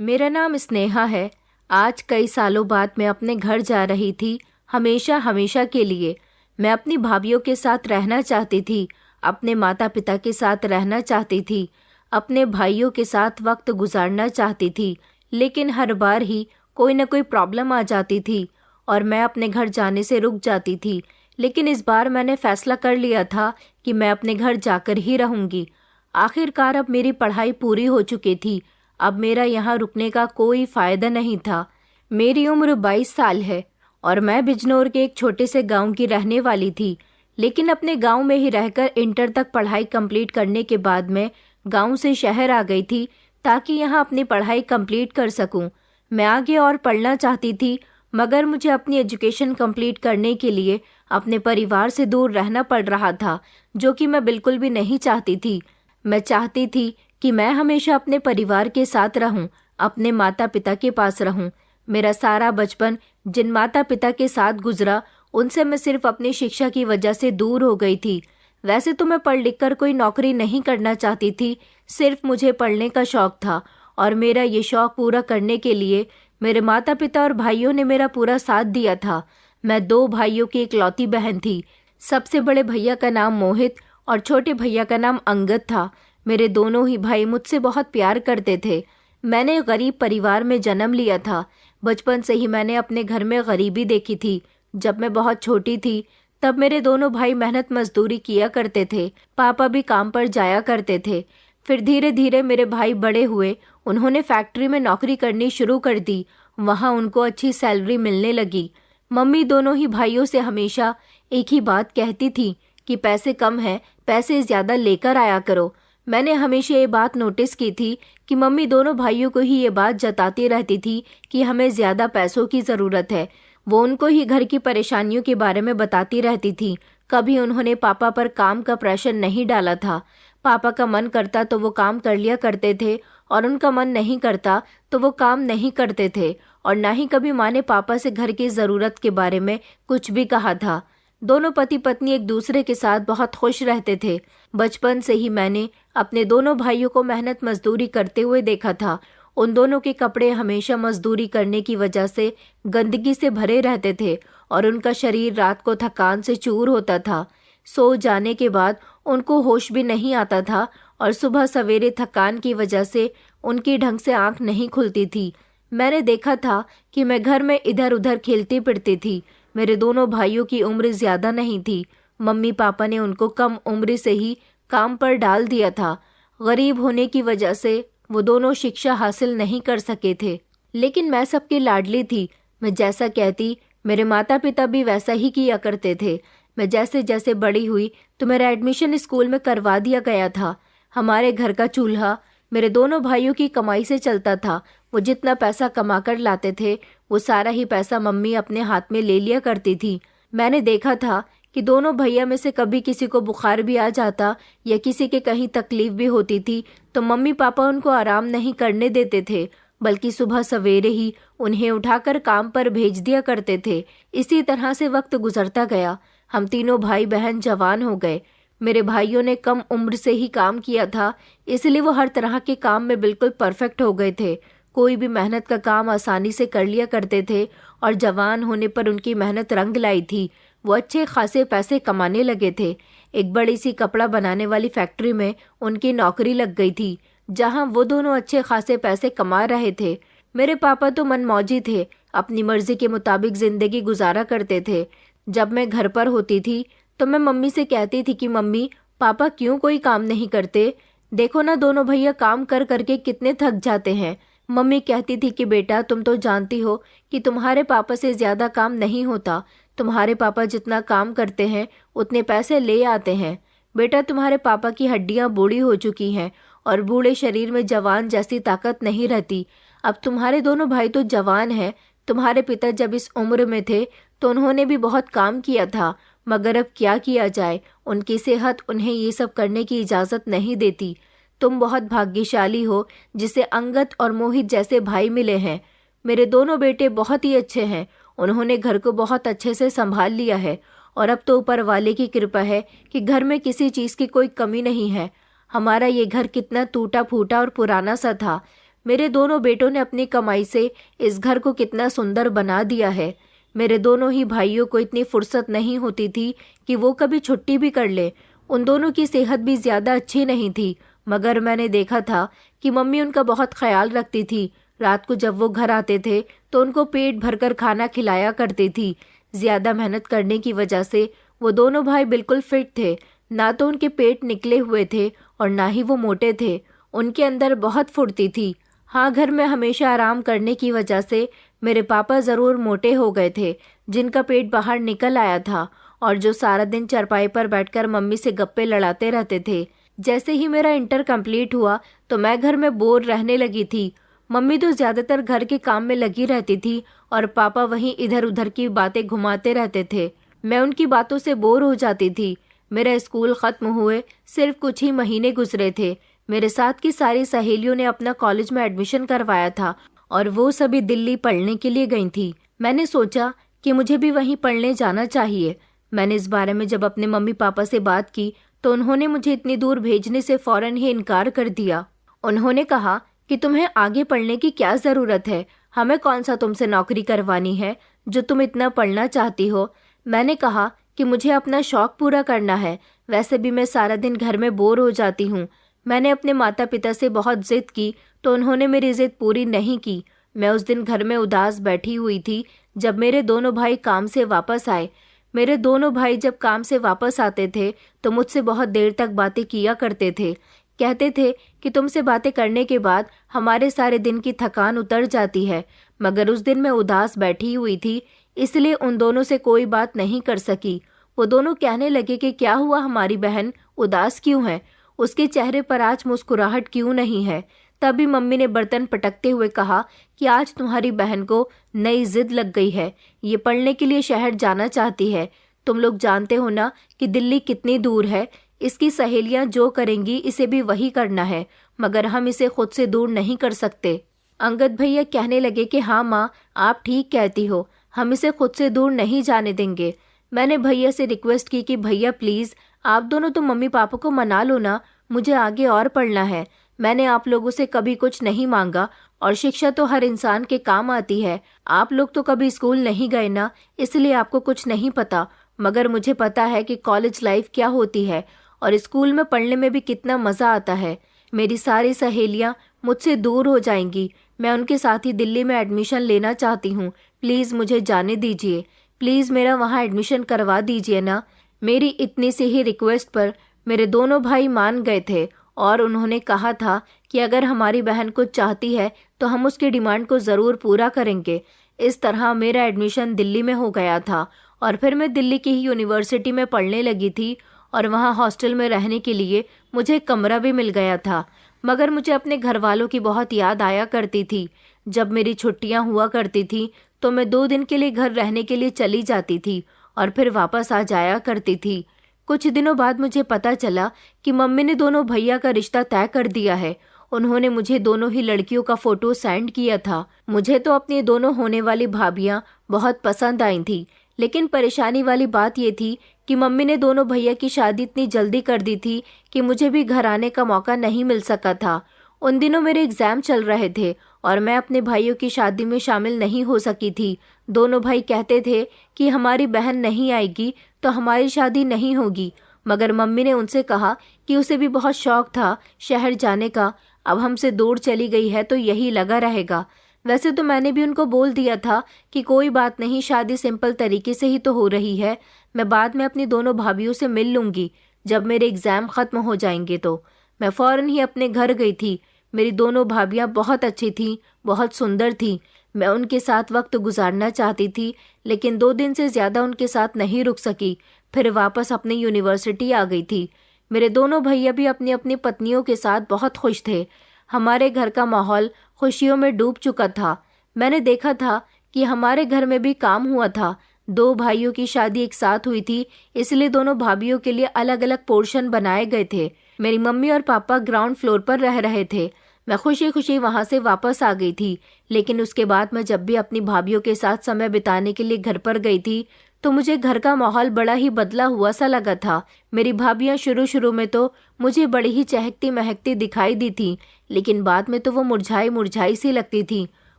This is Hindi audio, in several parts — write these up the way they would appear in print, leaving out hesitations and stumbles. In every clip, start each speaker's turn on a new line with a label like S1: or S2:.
S1: मेरा नाम स्नेहा है। आज कई सालों बाद मैं अपने घर जा रही थी, हमेशा हमेशा के लिए। मैं अपनी भाभीयों के साथ रहना चाहती थी, अपने माता पिता के साथ रहना चाहती थी, अपने भाइयों के साथ वक्त गुजारना चाहती थी। लेकिन हर बार ही कोई न कोई प्रॉब्लम आ जाती थी और मैं अपने घर जाने से रुक जाती थी। लेकिन इस बार मैंने फैसला कर लिया था कि मैं अपने घर जाकर ही रहूंगी। आखिरकार अब मेरी पढ़ाई पूरी हो चुकी थी। अब मेरा यहाँ रुकने का कोई फायदा नहीं था। मेरी उम्र 22 साल है और मैं बिजनौर के एक छोटे से गांव की रहने वाली थी। लेकिन अपने गांव में ही रहकर इंटर तक पढ़ाई कंप्लीट करने के बाद मैं गांव से शहर आ गई थी ताकि यहाँ अपनी पढ़ाई कंप्लीट कर सकूं। मैं आगे और पढ़ना चाहती थी, मगर मुझे अपनी एजुकेशन कंप्लीट करने के लिए अपने परिवार से दूर रहना पड़ रहा था, जो कि मैं बिल्कुल भी नहीं चाहती थी। मैं चाहती थी कि मैं हमेशा अपने परिवार के साथ रहूं, अपने माता पिता के पास रहूं। मेरा सारा बचपन जिन माता पिता के साथ गुजरा, उनसे मैं सिर्फ अपनी शिक्षा की वजह से दूर हो गई थी। वैसे तो मैं पढ़ लिख कर कोई नौकरी नहीं करना चाहती थी, सिर्फ मुझे पढ़ने का शौक था। और मेरा ये शौक पूरा करने के लिए मेरे माता पिता और भाइयों ने मेरा पूरा साथ दिया था। मैं 2 भाइयों की इकलौती बहन थी। सबसे बड़े भैया का नाम मोहित और छोटे भैया का नाम अंगद था। मेरे दोनों ही भाई मुझसे बहुत प्यार करते थे। मैंने गरीब परिवार में जन्म लिया था। बचपन से ही मैंने अपने घर में गरीबी देखी थी। जब मैं बहुत छोटी थी तब मेरे दोनों भाई मेहनत मजदूरी किया करते थे। पापा भी काम पर जाया करते थे। फिर धीरे धीरे मेरे भाई बड़े हुए। उन्होंने फैक्ट्री में नौकरी करनी शुरू कर दी। वहाँ उनको अच्छी सैलरी मिलने लगी। मम्मी दोनों ही भाइयों से हमेशा एक ही बात कहती थी कि पैसे कम हैं, पैसे ज़्यादा लेकर आया करो। मैंने हमेशा ये बात नोटिस की थी कि मम्मी दोनों भाइयों को ही ये बात जताती रहती थी कि हमें ज़्यादा पैसों की ज़रूरत है। वो उनको ही घर की परेशानियों के बारे में बताती रहती थी। कभी उन्होंने पापा पर काम का प्रेशर नहीं डाला था। पापा का मन करता तो वो काम कर लिया करते थे और उनका मन नहीं करता तो वो काम नहीं करते थे। और ना ही कभी माँ ने पापा से घर की ज़रूरत के बारे में कुछ भी कहा था। दोनों पति पत्नी एक दूसरे के साथ बहुत खुश रहते थे। बचपन से ही मैंने अपने दोनों भाइयों को मेहनत मजदूरी करते हुए देखा था। उन दोनों के कपड़े हमेशा मजदूरी करने की वजह से गंदगी से भरे रहते थे और उनका शरीर रात को थकान से चूर होता था। सो जाने के बाद उनको होश भी नहीं आता था और सुबह सवेरे थकान की वजह से उनकी ढंग से आंख नहीं खुलती थी। मैंने देखा था कि मैं घर में इधर उधर खेलती फिरती थी। मेरे दोनों भाइयों की उम्र ज्यादा नहीं थी। मम्मी पापा ने उनको कम उम्र से ही काम पर डाल दिया था। गरीब होने की वजह से वो दोनों शिक्षा हासिल नहीं कर सके थे। लेकिन मैं सबकी लाडली थी। मैं जैसा कहती मेरे माता पिता भी वैसा ही किया करते थे। मैं जैसे जैसे बड़ी हुई तो मेरा एडमिशन स्कूल में करवा दिया गया था। हमारे घर का चूल्हा मेरे दोनों भाइयों की कमाई से चलता था। वो जितना पैसा कमा कर लाते थे वो सारा ही पैसा मम्मी अपने हाथ में ले लिया करती थी। मैंने देखा था कि दोनों भैया में से कभी किसी को बुखार भी आ जाता या किसी के कहीं तकलीफ भी होती थी तो मम्मी पापा उनको आराम नहीं करने देते थे, बल्कि सुबह सवेरे ही उन्हें उठाकर काम पर भेज दिया करते थे। इसी तरह से वक्त गुजरता गया। हम तीनों भाई बहन जवान हो गए। मेरे भाइयों ने कम उम्र से ही काम किया था, इसलिए वो हर तरह के काम में बिल्कुल परफेक्ट हो गए थे। कोई भी मेहनत का काम आसानी से कर लिया करते थे और जवान होने पर उनकी मेहनत रंग लाई थी। वो अच्छे खासे पैसे कमाने लगे थे। एक बड़ी सी कपड़ा बनाने वाली फैक्ट्री में उनकी नौकरी लग गई थी, जहां वो दोनों अच्छे खासे पैसे कमा रहे थे। मेरे पापा तो मनमौजी थे, अपनी मर्जी के मुताबिक जिंदगी गुजारा करते थे। जब मैं घर पर होती थी तो मैं मम्मी से कहती थी कि मम्मी पापा क्यों कोई काम नहीं करते, देखो ना दोनों भैया काम कर करके कितने थक जाते हैं। मम्मी कहती थी कि बेटा तुम तो जानती हो कि तुम्हारे पापा से ज्यादा काम नहीं होता। तुम्हारे पापा जितना काम करते हैं उतने पैसे ले आते हैं। बेटा तुम्हारे पापा की हड्डियां बूढ़ी हो चुकी हैं और बूढ़े शरीर में जवान जैसी ताकत नहीं रहती। अब तुम्हारे दोनों भाई तो जवान हैं। तुम्हारे पिता जब इस उम्र में थे तो उन्होंने भी बहुत काम किया था, मगर अब क्या किया जाए, उनकी सेहत उन्हें ये सब करने की इजाज़त नहीं देती। तुम बहुत भाग्यशाली हो जिसे अंगद और मोहित जैसे भाई मिले हैं। मेरे दोनों बेटे बहुत ही अच्छे हैं। उन्होंने घर को बहुत अच्छे से संभाल लिया है और अब तो ऊपर वाले की कृपा है कि घर में किसी चीज़ की कोई कमी नहीं है। हमारा ये घर कितना टूटा फूटा और पुराना सा था। मेरे दोनों बेटों ने अपनी कमाई से इस घर को कितना सुंदर बना दिया है। मेरे दोनों ही भाइयों को इतनी फुर्सत नहीं होती थी कि वो कभी छुट्टी भी कर ले। उन दोनों की सेहत भी ज़्यादा अच्छी नहीं थी, मगर मैंने देखा था कि मम्मी उनका बहुत ख्याल रखती थी। रात को जब वो घर आते थे तो उनको पेट भरकर खाना खिलाया करती थी। ज़्यादा मेहनत करने की वजह से वो दोनों भाई बिल्कुल फिट थे। ना तो उनके पेट निकले हुए थे और ना ही वो मोटे थे। उनके अंदर बहुत फुर्ती थी। हाँ, घर में हमेशा आराम करने की वजह से मेरे पापा ज़रूर मोटे हो गए थे, जिनका पेट बाहर निकल आया था और जो सारा दिन चारपाई पर बैठकर मम्मी से गप्पे लड़ाते रहते थे। जैसे ही मेरा इंटर कंप्लीट हुआ तो मैं घर में बोर रहने लगी थी। मम्मी तो ज़्यादातर घर के काम में लगी रहती थी और पापा वहीं इधर उधर की बातें घुमाते रहते थे। मैं उनकी बातों से बोर हो जाती थी। मेरा स्कूल ख़त्म हुए सिर्फ कुछ ही महीने गुजरे थे। मेरे साथ की सारी सहेलियों ने अपना कॉलेज में एडमिशन करवाया था और वो सभी दिल्ली पढ़ने के लिए गई थी। मैंने सोचा कि मुझे भी वहीं पढ़ने जाना चाहिए। मैंने इस बारे में जब अपने मम्मी पापा से बात की तो उन्होंने मुझे इतनी दूर भेजने से फ़ौरन ही इनकार कर दिया। उन्होंने कहा कि तुम्हें आगे पढ़ने की क्या ज़रूरत है, हमें कौन सा तुमसे नौकरी करवानी है जो तुम इतना पढ़ना चाहती हो। मैंने कहा कि मुझे अपना शौक़ पूरा करना है, वैसे भी मैं सारा दिन घर में बोर हो जाती हूँ। मैंने अपने माता पिता से बहुत ज़िद की तो उन्होंने मेरी ज़िद पूरी नहीं की। मैं उस दिन घर में उदास बैठी हुई थी जब मेरे दोनों भाई काम से वापस आए। मेरे दोनों भाई जब काम से वापस आते थे तो मुझसे बहुत देर तक बातें किया करते थे। कहते थे कि तुमसे बातें करने के बाद हमारे सारे दिन की थकान उतर जाती है। मगर उस दिन मैं उदास बैठी हुई थी, इसलिए उन दोनों से कोई बात नहीं कर सकी। वो दोनों कहने लगे कि क्या हुआ, हमारी बहन उदास क्यों है, उसके चेहरे पर आज मुस्कुराहट क्यों नहीं है। तभी मम्मी ने बर्तन पटकते हुए कहा कि आज तुम्हारी बहन को नई जिद लग गई है, ये पढ़ने के लिए शहर जाना चाहती है। तुम लोग जानते हो ना कि दिल्ली कितनी दूर है। इसकी सहेलियां जो करेंगी इसे भी वही करना है, मगर हम इसे खुद से दूर नहीं कर सकते। अंगद भैया कहने लगे कि हाँ माँ, आप ठीक कहती हो, हम इसे खुद से दूर नहीं जाने देंगे। मैंने भैया से रिक्वेस्ट की कि भैया प्लीज़ आप दोनों तो मम्मी पापा को मना लो ना, मुझे आगे और पढ़ना है। मैंने आप लोगों से कभी कुछ नहीं मांगा और शिक्षा तो हर इंसान के काम आती है। आप लोग तो कभी स्कूल नहीं गए ना, इसलिए आपको कुछ नहीं पता, मगर मुझे पता है कि कॉलेज लाइफ क्या होती है और स्कूल में पढ़ने में भी कितना मज़ा आता है। मेरी सारी सहेलियाँ मुझसे दूर हो जाएंगी। मैं उनके साथ ही दिल्ली में एडमिशन लेना चाहती हूँ। प्लीज़ मुझे जाने दीजिए, प्लीज़ मेरा वहाँ एडमिशन करवा दीजिए ना। मेरी इतनी सी ही रिक्वेस्ट पर मेरे दोनों भाई मान गए थे और उन्होंने कहा था कि अगर हमारी बहन कुछ चाहती है तो हम उसकी डिमांड को ज़रूर पूरा करेंगे। इस तरह मेरा एडमिशन दिल्ली में हो गया था और फिर मैं दिल्ली की ही यूनिवर्सिटी में पढ़ने लगी थी और वहाँ हॉस्टल में रहने के लिए मुझे कमरा भी मिल गया था। मगर मुझे अपने घर वालों की बहुत याद आया करती थी। जब मेरी छुट्टियाँ हुआ करती थी तो मैं 2 दिन के लिए घर रहने के लिए चली जाती थी और फिर वापस आ जाया करती थी। कुछ दिनों बाद मुझे पता चला कि मम्मी ने दोनों भैया का रिश्ता तय कर दिया है। उन्होंने मुझे दोनों ही लड़कियों का फ़ोटो सेंड किया था। मुझे तो अपनी दोनों होने वाली भाभियाँ बहुत पसंद आई थी, लेकिन परेशानी वाली बात ये थी कि मम्मी ने दोनों भैया की शादी इतनी जल्दी कर दी थी कि मुझे भी घर आने का मौका नहीं मिल सका था। उन दिनों मेरे एग्ज़ाम चल रहे थे और मैं अपने भाइयों की शादी में शामिल नहीं हो सकी थी। दोनों भाई कहते थे कि हमारी बहन नहीं आएगी तो हमारी शादी नहीं होगी, मगर मम्मी ने उनसे कहा कि उसे भी बहुत शौक था शहर जाने का। अब हमसे दूर चली गई है तो यही लगा रहेगा। वैसे तो मैंने भी उनको बोल दिया था कि कोई बात नहीं, शादी सिंपल तरीके से ही तो हो रही है। मैं बाद में अपनी दोनों भाभियों से मिल लूँगी जब मेरे एग्ज़ाम ख़त्म हो जाएंगे। तो मैं फ़ौरन ही अपने घर गई थी। मेरी दोनों भाभियाँ बहुत अच्छी थीं, बहुत सुंदर थीं। मैं उनके साथ वक्त गुजारना चाहती थी, लेकिन 2 दिन से ज़्यादा उनके साथ नहीं रुक सकी। फिर वापस अपनी यूनिवर्सिटी आ गई थी। मेरे दोनों भैया भी अपनी अपनी पत्नियों के साथ बहुत खुश थे। हमारे घर का माहौल खुशियों में डूब चुका था। मैंने देखा था कि हमारे घर में भी काम हुआ था। 2 भाइयों की शादी एक साथ हुई थी, इसलिए दोनों भाभियों के लिए अलग अलग पोर्शन बनाए गए थे। मेरी मम्मी और पापा ग्राउंड फ्लोर पर रह रहे थे। मैं खुशी खुशी वहाँ से वापस आ गई थी, लेकिन उसके बाद मैं जब भी अपनी भाभियों के साथ समय बिताने के लिए घर पर गई थी तो मुझे घर का माहौल बड़ा ही बदला हुआ सा लगा था। मेरी भाभियाँ शुरू शुरू में तो मुझे बड़ी ही चहकती महकती दिखाई दी थी, लेकिन बाद में तो वो मुरझाई मुरझाई सी लगती थी।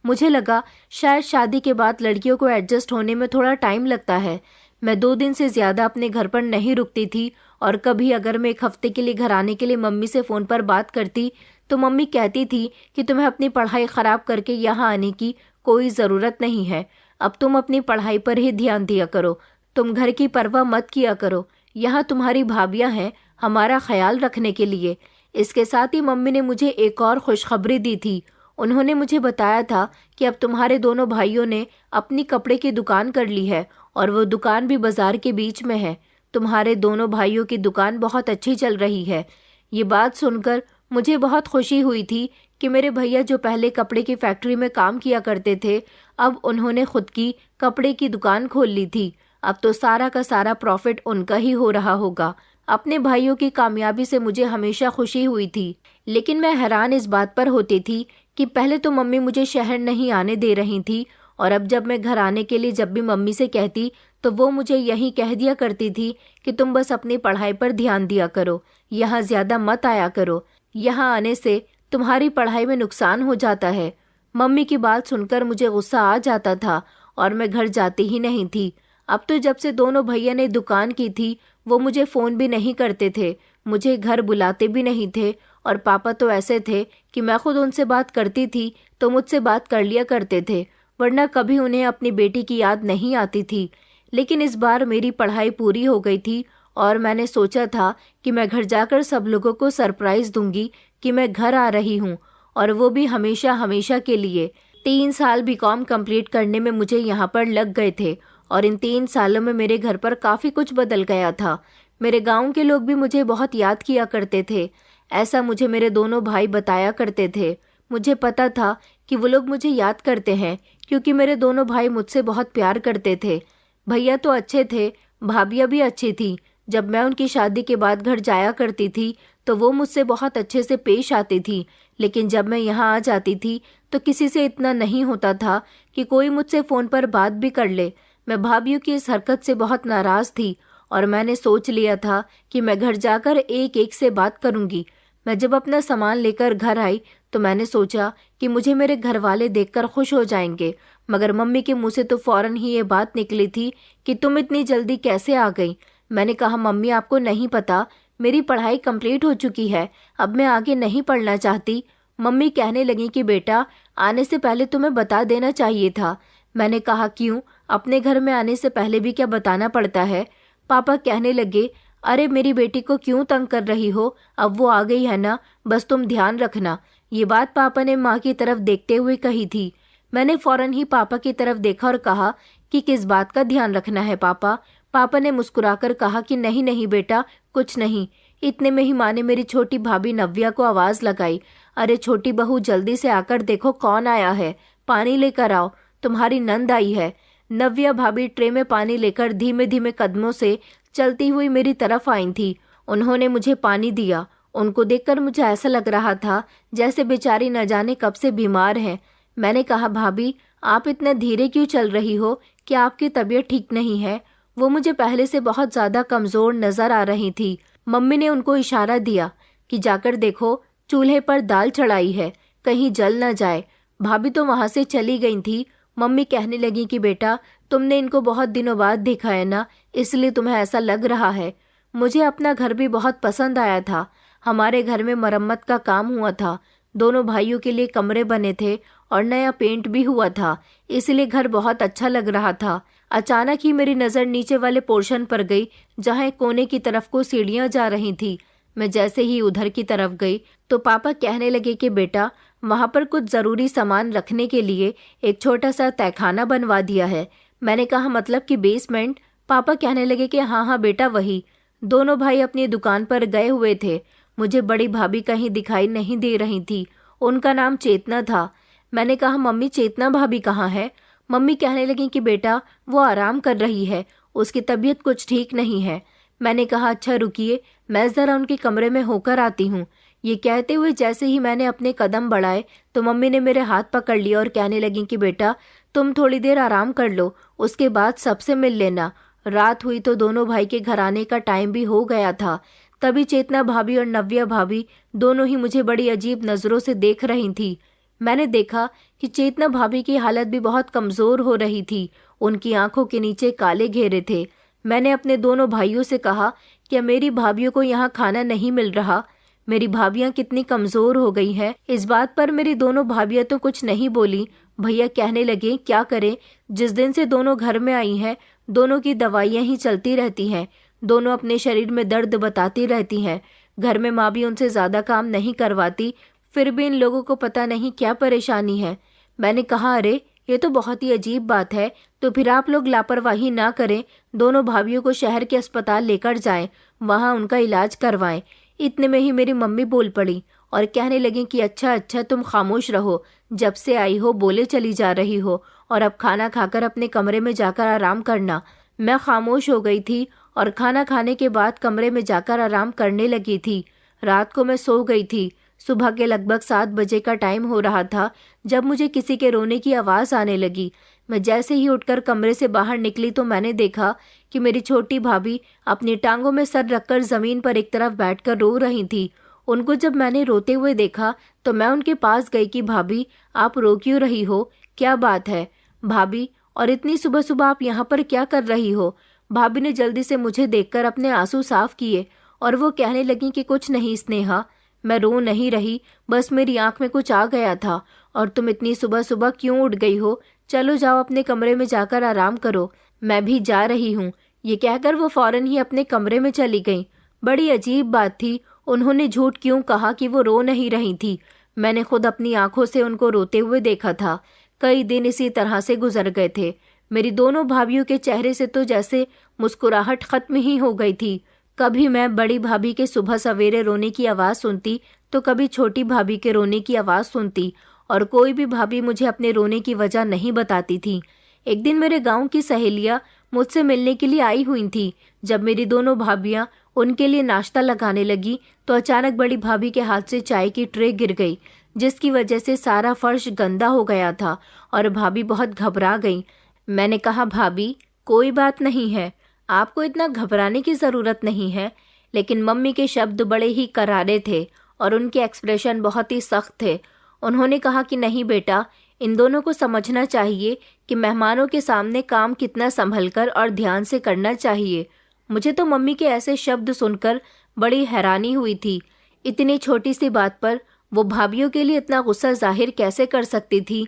S1: मुझे लगा शायद शादी के बाद लड़कियों को एडजस्ट होने में थोड़ा टाइम लगता है। मैं 2 दिन से ज़्यादा अपने घर पर नहीं रुकती थी, और कभी अगर मैं 1 हफ्ते के लिए घर आने के लिए मम्मी से फ़ोन पर बात करती तो मम्मी कहती थी कि तुम्हें अपनी पढ़ाई ख़राब करके यहाँ आने की कोई ज़रूरत नहीं है। अब तुम अपनी पढ़ाई पर ही ध्यान दिया करो, तुम घर की परवाह मत किया करो, यहाँ तुम्हारी भाभियाँ हैं हमारा ख्याल रखने के लिए। इसके साथ ही मम्मी ने मुझे एक और खुशखबरी दी थी। उन्होंने मुझे बताया था कि अब तुम्हारे दोनों भाइयों ने अपनी कपड़े की दुकान कर ली है, और वो दुकान भी बाजार के बीच में है। तुम्हारे दोनों भाइयों की दुकान बहुत अच्छी चल रही है। ये बात सुनकर मुझे बहुत खुशी हुई थी कि मेरे भैया जो पहले कपड़े की फैक्ट्री में काम किया करते थे, अब उन्होंने खुद की कपड़े की दुकान खोल ली थी। अब तो सारा का सारा प्रॉफिट उनका ही हो रहा होगा। अपने भाइयों की कामयाबी से मुझे हमेशा खुशी हुई थी, लेकिन मैं हैरान इस बात पर होती थी कि पहले तो मम्मी मुझे शहर नहीं आने दे रही थी, और अब जब मैं घर आने के लिए जब भी मम्मी से कहती तो वो मुझे यही कह दिया करती थी कि तुम बस अपनी पढ़ाई पर ध्यान दिया करो, यहाँ ज़्यादा मत आया करो, यहाँ आने से तुम्हारी पढ़ाई में नुकसान हो जाता है। मम्मी की बात सुनकर मुझे गुस्सा आ जाता था और मैं घर जाती ही नहीं थी। अब तो जब से दोनों भैया ने दुकान की थी, वो मुझे फ़ोन भी नहीं करते थे, मुझे घर बुलाते भी नहीं थे, और पापा तो ऐसे थे कि मैं खुद उनसे बात करती थी तो मुझसे बात कर लिया करते थे, वरना कभी उन्हें अपनी बेटी की याद नहीं आती थी। लेकिन इस बार मेरी पढ़ाई पूरी हो गई थी और मैंने सोचा था कि मैं घर जाकर सब लोगों को सरप्राइज़ दूंगी कि मैं घर आ रही हूँ, और वो भी हमेशा हमेशा के लिए। 3 साल बीकॉम कंप्लीट करने में मुझे यहाँ पर लग गए थे, और इन 3 सालों में मेरे घर पर काफ़ी कुछ बदल गया था। मेरे गांव के लोग भी मुझे बहुत याद किया करते थे, ऐसा मुझे मेरे दोनों भाई बताया करते थे। मुझे पता था कि वो लोग मुझे याद करते हैं क्योंकि मेरे दोनों भाई मुझसे बहुत प्यार करते थे। भैया तो अच्छे थे, भाभियाँ भी अच्छी थी। जब मैं उनकी शादी के बाद घर जाया करती थी तो वो मुझसे बहुत अच्छे से पेश आती थी, लेकिन जब मैं यहाँ आ जाती थी तो किसी से इतना नहीं होता था कि कोई मुझसे फ़ोन पर बात भी कर ले। मैं भाभियों की इस हरकत से बहुत नाराज़ थी और मैंने सोच लिया था कि मैं घर जाकर एक एक से बात करूँगी। मैं जब अपना सामान लेकर घर आई तो मैंने सोचा कि मुझे मेरे घर वाले देखकर खुश हो जाएंगे, मगर मम्मी के मुंह से तो फौरन ही ये बात निकली थी कि तुम इतनी जल्दी कैसे आ गई। मैंने कहा, मम्मी आपको नहीं पता, मेरी पढ़ाई कंप्लीट हो चुकी है, अब मैं आगे नहीं पढ़ना चाहती। मम्मी कहने लगी कि बेटा, आने से पहले तुम्हें बता देना चाहिए था। मैंने कहा, क्यों, अपने घर में आने से पहले भी क्या बताना पड़ता है? पापा कहने लगे, अरे मेरी बेटी को क्यों तंग कर रही हो, अब वो आ गई है ना, बस तुम ध्यान रखना। ये बात पापा ने माँ की तरफ देखते हुए कही थी। मैंने फौरन ही पापा की तरफ देखा और कहा कि किस बात का ध्यान रखना है पापा? पापा ने मुस्कुराकर कहा कि नहीं नहीं बेटा, कुछ नहीं। इतने में ही माँ ने मेरी छोटी भाभी नव्या को आवाज़ लगाई, अरे छोटी बहू जल्दी से आकर देखो कौन आया है, पानी लेकर आओ, तुम्हारी नंद आई है। नव्या भाभी ट्रे में पानी लेकर धीमे धीमे कदमों से चलती हुई मेरी तरफ आई थी। उन्होंने मुझे पानी दिया। उनको देखकर मुझे ऐसा लग रहा था जैसे बेचारी न जाने कब से बीमार हैं। मैंने कहा, भाभी आप इतना धीरे क्यों चल रही हो, क्या आपकी तबीयत ठीक नहीं है? वो मुझे पहले से बहुत ज़्यादा कमज़ोर नज़र आ रही थी। मम्मी ने उनको इशारा दिया कि जाकर देखो, चूल्हे पर दाल चढ़ाई है, कहीं जल न जाए। भाभी तो वहाँ से चली गई थी। मम्मी कहने लगी कि बेटा, तुमने इनको बहुत दिनों बाद देखा है ना, इसलिए तुम्हें ऐसा लग रहा है। मुझे अपना घर भी बहुत पसंद आया था। हमारे घर में मरम्मत का काम हुआ था, दोनों भाइयों के लिए कमरे बने थे और नया पेंट भी हुआ था, इसलिए घर बहुत अच्छा लग रहा था। अचानक ही मेरी नज़र नीचे वाले पोर्शन पर गई जहाँ एक कोने की तरफ को सीढ़ियाँ जा रही थी। मैं जैसे ही उधर की तरफ गई तो पापा कहने लगे कि बेटा, वहाँ पर कुछ ज़रूरी सामान रखने के लिए एक छोटा सा तहखाना बनवा दिया है। मैंने कहा, मतलब कि बेसमेंट? पापा कहने लगे कि हाँ हाँ बेटा वही। दोनों भाई अपनी दुकान पर गए हुए थे। मुझे बड़ी भाभी कहीं दिखाई नहीं दे रही थी, उनका नाम चेतना था। मैंने कहा, मम्मी चेतना भाभी कहाँ है? मम्मी कहने लगी कि बेटा वो आराम कर रही है, उसकी तबीयत कुछ ठीक नहीं है। मैंने कहा, अच्छा रुकिए, मैं ज़रा उनके कमरे में होकर आती हूँ। ये कहते हुए जैसे ही मैंने अपने कदम बढ़ाए तो मम्मी ने मेरे हाथ पकड़ लिया और कहने लगी कि बेटा तुम थोड़ी देर आराम कर लो, उसके बाद सबसे मिल लेना। रात हुई तो दोनों भाई के घर आने का टाइम भी हो गया था। तभी चेतना भाभी और नव्या भाभी दोनों ही मुझे बड़ी अजीब नज़रों से देख रही थी। मैंने देखा कि चेतना भाभी की हालत भी बहुत कमज़ोर हो रही थी। उनकी आंखों के नीचे काले घेरे थे। मैंने अपने दोनों भाइयों से कहा, क्या मेरी भाभीयों को यहाँ खाना नहीं मिल रहा? मेरी भाभियाँ कितनी कमज़ोर हो गई हैं। इस बात पर मेरी दोनों भाभियाँ तो कुछ नहीं बोली। भैया कहने लगे, क्या करें, जिस दिन से दोनों घर में आई हैं दोनों की दवाइयाँ ही चलती रहती हैं। दोनों अपने शरीर में दर्द बताती रहती हैं। घर में माँ भी उनसे ज़्यादा काम नहीं करवाती, फिर भी इन लोगों को पता नहीं क्या परेशानी है। मैंने कहा, अरे ये तो बहुत ही अजीब बात है, तो फिर आप लोग लापरवाही ना करें, दोनों भाभियों को शहर के अस्पताल लेकर जाएं, वहाँ उनका इलाज करवाएं। इतने में ही मेरी मम्मी बोल पड़ी और कहने लगी कि अच्छा अच्छा तुम खामोश रहो, जब से आई हो बोले चली जा रही हो, और अब खाना खाकर अपने कमरे में जाकर आराम करना। मैं खामोश हो गई थी और खाना खाने के बाद कमरे में जाकर आराम करने लगी थी। रात को मैं सो गई थी। सुबह के लगभग 7 बजे का टाइम हो रहा था जब मुझे किसी के रोने की आवाज़ आने लगी। मैं जैसे ही उठकर कमरे से बाहर निकली तो मैंने देखा कि मेरी छोटी भाभी अपनी टांगों में सर रखकर ज़मीन पर एक तरफ बैठकर रो रही थी। उनको जब मैंने रोते हुए देखा तो मैं उनके पास गई कि भाभी, आप रो क्यों रही हो? क्या बात है भाभी, और इतनी सुबह सुबह आप यहाँ पर क्या कर रही हो? भाभी ने जल्दी से मुझे देखकर अपने आंसू साफ किए और वो कहने लगी कि कुछ नहीं स्नेहा, मैं रो नहीं रही, बस मेरी आंख में कुछ आ गया था। और तुम इतनी सुबह सुबह क्यों उठ गई हो? चलो जाओ अपने कमरे में जाकर आराम करो, मैं भी जा रही हूँ। ये कहकर वो फौरन ही अपने कमरे में चली गई। बड़ी अजीब बात थी, उन्होंने झूठ क्यों कहा कि वो रो नहीं रही थी? मैंने खुद अपनी आंखों से उनको रोते हुए देखा था। कई दिन इसी तरह से गुजर गए थे। मेरी दोनों भाभियों के चेहरे से तो जैसे मुस्कुराहट खत्म ही हो गई थी। कभी मैं बड़ी भाभी के सुबह सवेरे रोने की आवाज़ सुनती तो कभी छोटी भाभी के रोने की आवाज़ सुनती, और कोई भी भाभी मुझे अपने रोने की वजह नहीं बताती थी। एक दिन मेरे गांव की सहेलियां मुझसे मिलने के लिए आई हुई थी। जब मेरी दोनों भाभियां उनके लिए नाश्ता लगाने लगी तो अचानक बड़ी भाभी के हाथ से चाय की ट्रे गिर गई, जिसकी वजह से सारा फर्श गंदा हो गया था और भाभी बहुत घबरा गई। मैंने कहा, भाभी कोई बात नहीं है, आपको इतना घबराने की ज़रूरत नहीं है। लेकिन मम्मी के शब्द बड़े ही करारे थे और उनके एक्सप्रेशन बहुत ही सख्त थे। उन्होंने कहा कि नहीं बेटा, इन दोनों को समझना चाहिए कि मेहमानों के सामने काम कितना संभलकर और ध्यान से करना चाहिए। मुझे तो मम्मी के ऐसे शब्द सुनकर बड़ी हैरानी हुई थी। इतनी छोटी सी बात पर वो भाभीयों के लिए इतना गुस्सा जाहिर कैसे कर सकती थी?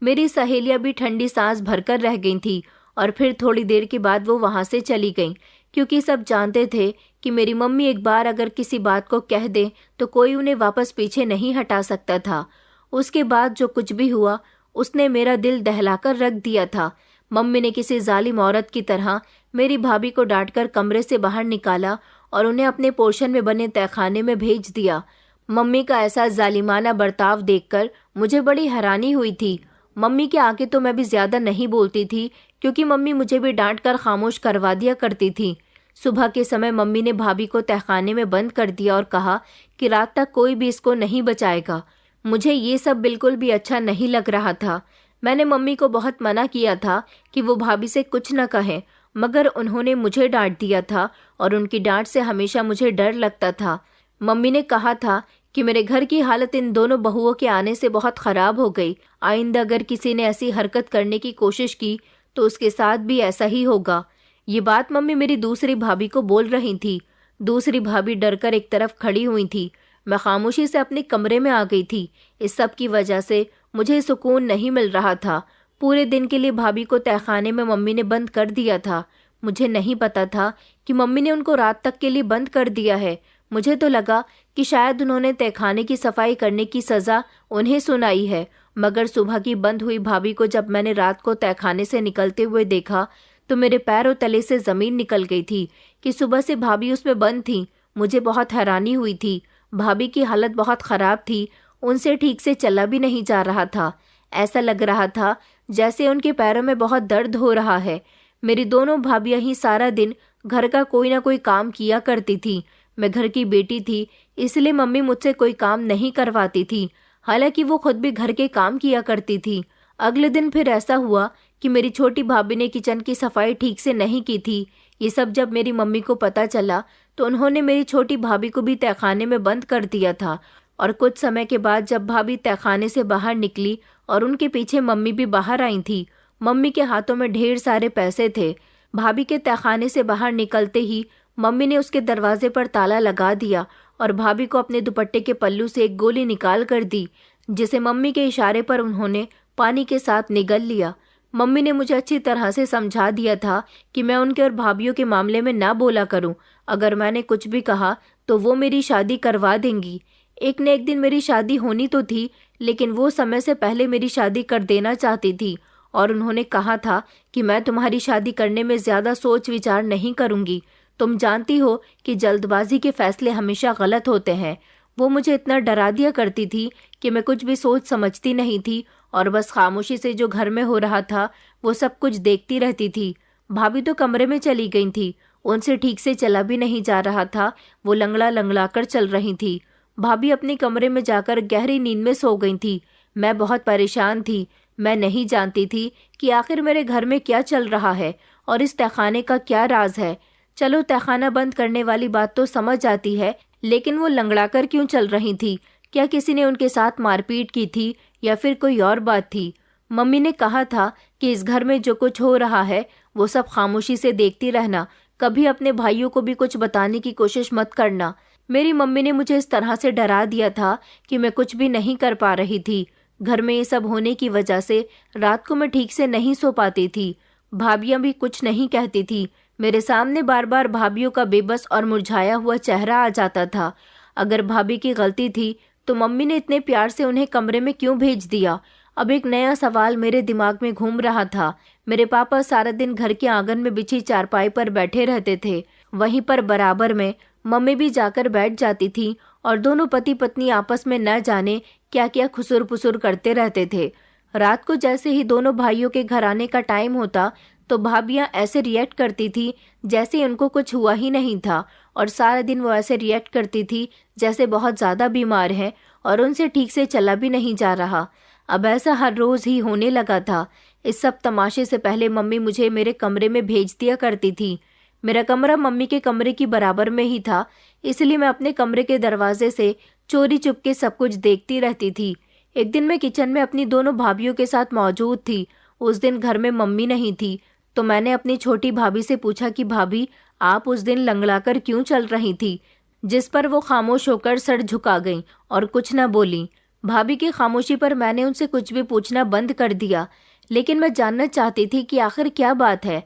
S1: मेरी सहेलियां भी ठंडी सांस भरकर रह गई थी और फिर थोड़ी देर के बाद वो वहाँ से चली गईं, क्योंकि सब जानते थे कि मेरी मम्मी एक बार अगर किसी बात को कह दे तो कोई उन्हें वापस पीछे नहीं हटा सकता था। उसके बाद जो कुछ भी हुआ उसने मेरा दिल दहलाकर रख दिया था। मम्मी ने किसी जालिम औरत की तरह मेरी भाभी को डांटकर कमरे से बाहर निकाला और उन्हें अपने पोर्शन में बने तहखाने में भेज दिया। मम्मी का ऐसा जालिमाना बर्ताव देखकर मुझे बड़ी हैरानी हुई थी। मम्मी के आगे तो मैं भी ज़्यादा नहीं बोलती थी, क्योंकि मम्मी मुझे भी डांट कर खामोश करवा दिया करती थी। सुबह के समय मम्मी ने भाभी को तहखाने में बंद कर दिया और कहा कि रात तक कोई भी इसको नहीं बचाएगा। मुझे ये सब बिल्कुल भी अच्छा नहीं लग रहा था। मैंने मम्मी को बहुत मना किया था कि वो भाभी से कुछ न कहें, मगर उन्होंने मुझे डांट दिया था और उनकी डांट से हमेशा मुझे डर लगता था। मम्मी ने कहा था कि मेरे घर की हालत इन दोनों बहुओं के आने से बहुत ख़राब हो गई। आइंदा अगर किसी ने ऐसी हरकत करने की कोशिश की तो उसके साथ भी ऐसा ही होगा। ये बात मम्मी मेरी दूसरी भाभी को बोल रही थी। दूसरी भाभी डरकर एक तरफ खड़ी हुई थी। मैं खामोशी से अपने कमरे में आ गई थी। इस सब की वजह से मुझे सुकून नहीं मिल रहा था। पूरे दिन के लिए भाभी को तहखाने में मम्मी ने बंद कर दिया था। मुझे नहीं पता था कि मम्मी ने उनको रात तक के लिए बंद कर दिया है। मुझे तो लगा कि शायद उन्होंने तहखाने की सफाई करने की सज़ा उन्हें सुनाई है, मगर सुबह की बंद हुई भाभी को जब मैंने रात को तहखाने से निकलते हुए देखा तो मेरे पैरों तले से ज़मीन निकल गई थी कि सुबह से भाभी उसमें बंद थी। मुझे बहुत हैरानी हुई थी। भाभी की हालत बहुत ख़राब थी, उनसे ठीक से चला भी नहीं जा रहा था। ऐसा लग रहा था जैसे उनके पैरों में बहुत दर्द हो रहा है। मेरी दोनों भाभियाँ ही सारा दिन घर का कोई ना कोई काम किया करती थी। मैं घर की बेटी थी, इसलिए मम्मी मुझसे कोई काम नहीं करवाती थी, हालांकि वो खुद भी घर के काम किया करती थी। अगले दिन फिर ऐसा हुआ कि मेरी छोटी भाभी ने किचन की सफाई ठीक से नहीं की थी। ये सब जब मेरी मम्मी को पता चला तो उन्होंने मेरी छोटी भाभी को भी तहखाने में बंद कर दिया था। और कुछ समय के बाद जब भाभी तहखाने से बाहर निकली और उनके पीछे मम्मी भी बाहर आई थी, मम्मी के हाथों में ढेर सारे पैसे थे। भाभी के तहखाने से बाहर निकलते ही मम्मी ने उसके दरवाजे पर ताला लगा दिया और भाभी को अपने दुपट्टे के पल्लू से एक गोली निकाल कर दी, जिसे मम्मी के इशारे पर उन्होंने पानी के साथ निगल लिया। मम्मी ने मुझे अच्छी तरह से समझा दिया था कि मैं उनके और भाभीियों के मामले में ना बोला करूं। अगर मैंने कुछ भी कहा तो वो मेरी शादी करवा देंगी। एक न एक दिन मेरी शादी होनी तो थी, लेकिन वो समय से पहले मेरी शादी कर देना चाहती थी और उन्होंने कहा था कि मैं तुम्हारी शादी करने में ज़्यादा सोच विचार नहीं करूंगी। तुम जानती हो कि जल्दबाजी के फैसले हमेशा गलत होते हैं। वो मुझे इतना डरा दिया करती थी कि मैं कुछ भी सोच समझती नहीं थी और बस खामोशी से जो घर में हो रहा था वो सब कुछ देखती रहती थी। भाभी तो कमरे में चली गई थी, उनसे ठीक से चला भी नहीं जा रहा था, वो लंगड़ा लंगड़ा कर चल रही थी। भाभी अपने कमरे में जाकर गहरी नींद में सो गई थी। मैं बहुत परेशान थी। मैं नहीं जानती थी कि आखिर मेरे घर में क्या चल रहा है और इस तहखाने का क्या राज है। चलो, तहखाना बंद करने वाली बात तो समझ आती है, लेकिन वो लंगड़ाकर क्यों चल रही थी? क्या किसी ने उनके साथ मारपीट की थी या फिर कोई और बात थी? मम्मी ने कहा था कि इस घर में जो कुछ हो रहा है वो सब खामोशी से देखती रहना, कभी अपने भाइयों को भी कुछ बताने की कोशिश मत करना। मेरी मम्मी ने मुझे इस तरह से डरा दिया था कि मैं कुछ भी नहीं कर पा रही थी। घर में ये सब होने की वजह से रात को मैं ठीक से नहीं सो पाती थी। भाभियां भी कुछ नहीं कहती थी। मेरे सामने बार बार भाभियों का बेबस और मुरझाया हुआ चेहरा आ जाता था। अगर भाभी की गलती थी तो मम्मी ने इतने प्यार से उन्हें कमरे में क्यों भेज दिया? अब एक नया सवाल मेरे दिमाग में घूम रहा था। मेरे पापा सारा दिन घर के आंगन में बिछी चारपाई पर बैठे रहते थे। वहीं पर बराबर में मम्मी भी जाकर बैठ जाती थी और दोनों पति पत्नी आपस में न जाने क्या क्या खुसुर पुसुर करते रहते थे। रात को जैसे ही दोनों भाइयों के घर आने का टाइम होता तो भाभियां ऐसे रिएक्ट करती थी जैसे उनको कुछ हुआ ही नहीं था, और सारा दिन वो ऐसे रिएक्ट करती थी जैसे बहुत ज़्यादा बीमार हैं और उनसे ठीक से चला भी नहीं जा रहा। अब ऐसा हर रोज़ ही होने लगा था। इस सब तमाशे से पहले मम्मी मुझे मेरे कमरे में भेज दिया करती थी। मेरा कमरा मम्मी के कमरे की बराबर में ही था, इसलिए मैं अपने कमरे के दरवाजे से चोरी चुपके सब कुछ देखती रहती थी। एक दिन मैं किचन में अपनी दोनों भाभियों के साथ मौजूद थी। उस दिन घर में मम्मी नहीं थी, तो मैंने अपनी छोटी भाभी से पूछा कि भाभी, आप उस दिन लंगड़ाकर क्यों चल रही थी? जिस पर वो खामोश होकर सर झुका गईं और कुछ न बोली। भाभी की खामोशी पर मैंने उनसे कुछ भी पूछना बंद कर दिया, लेकिन मैं जानना चाहती थी कि आखिर क्या बात है।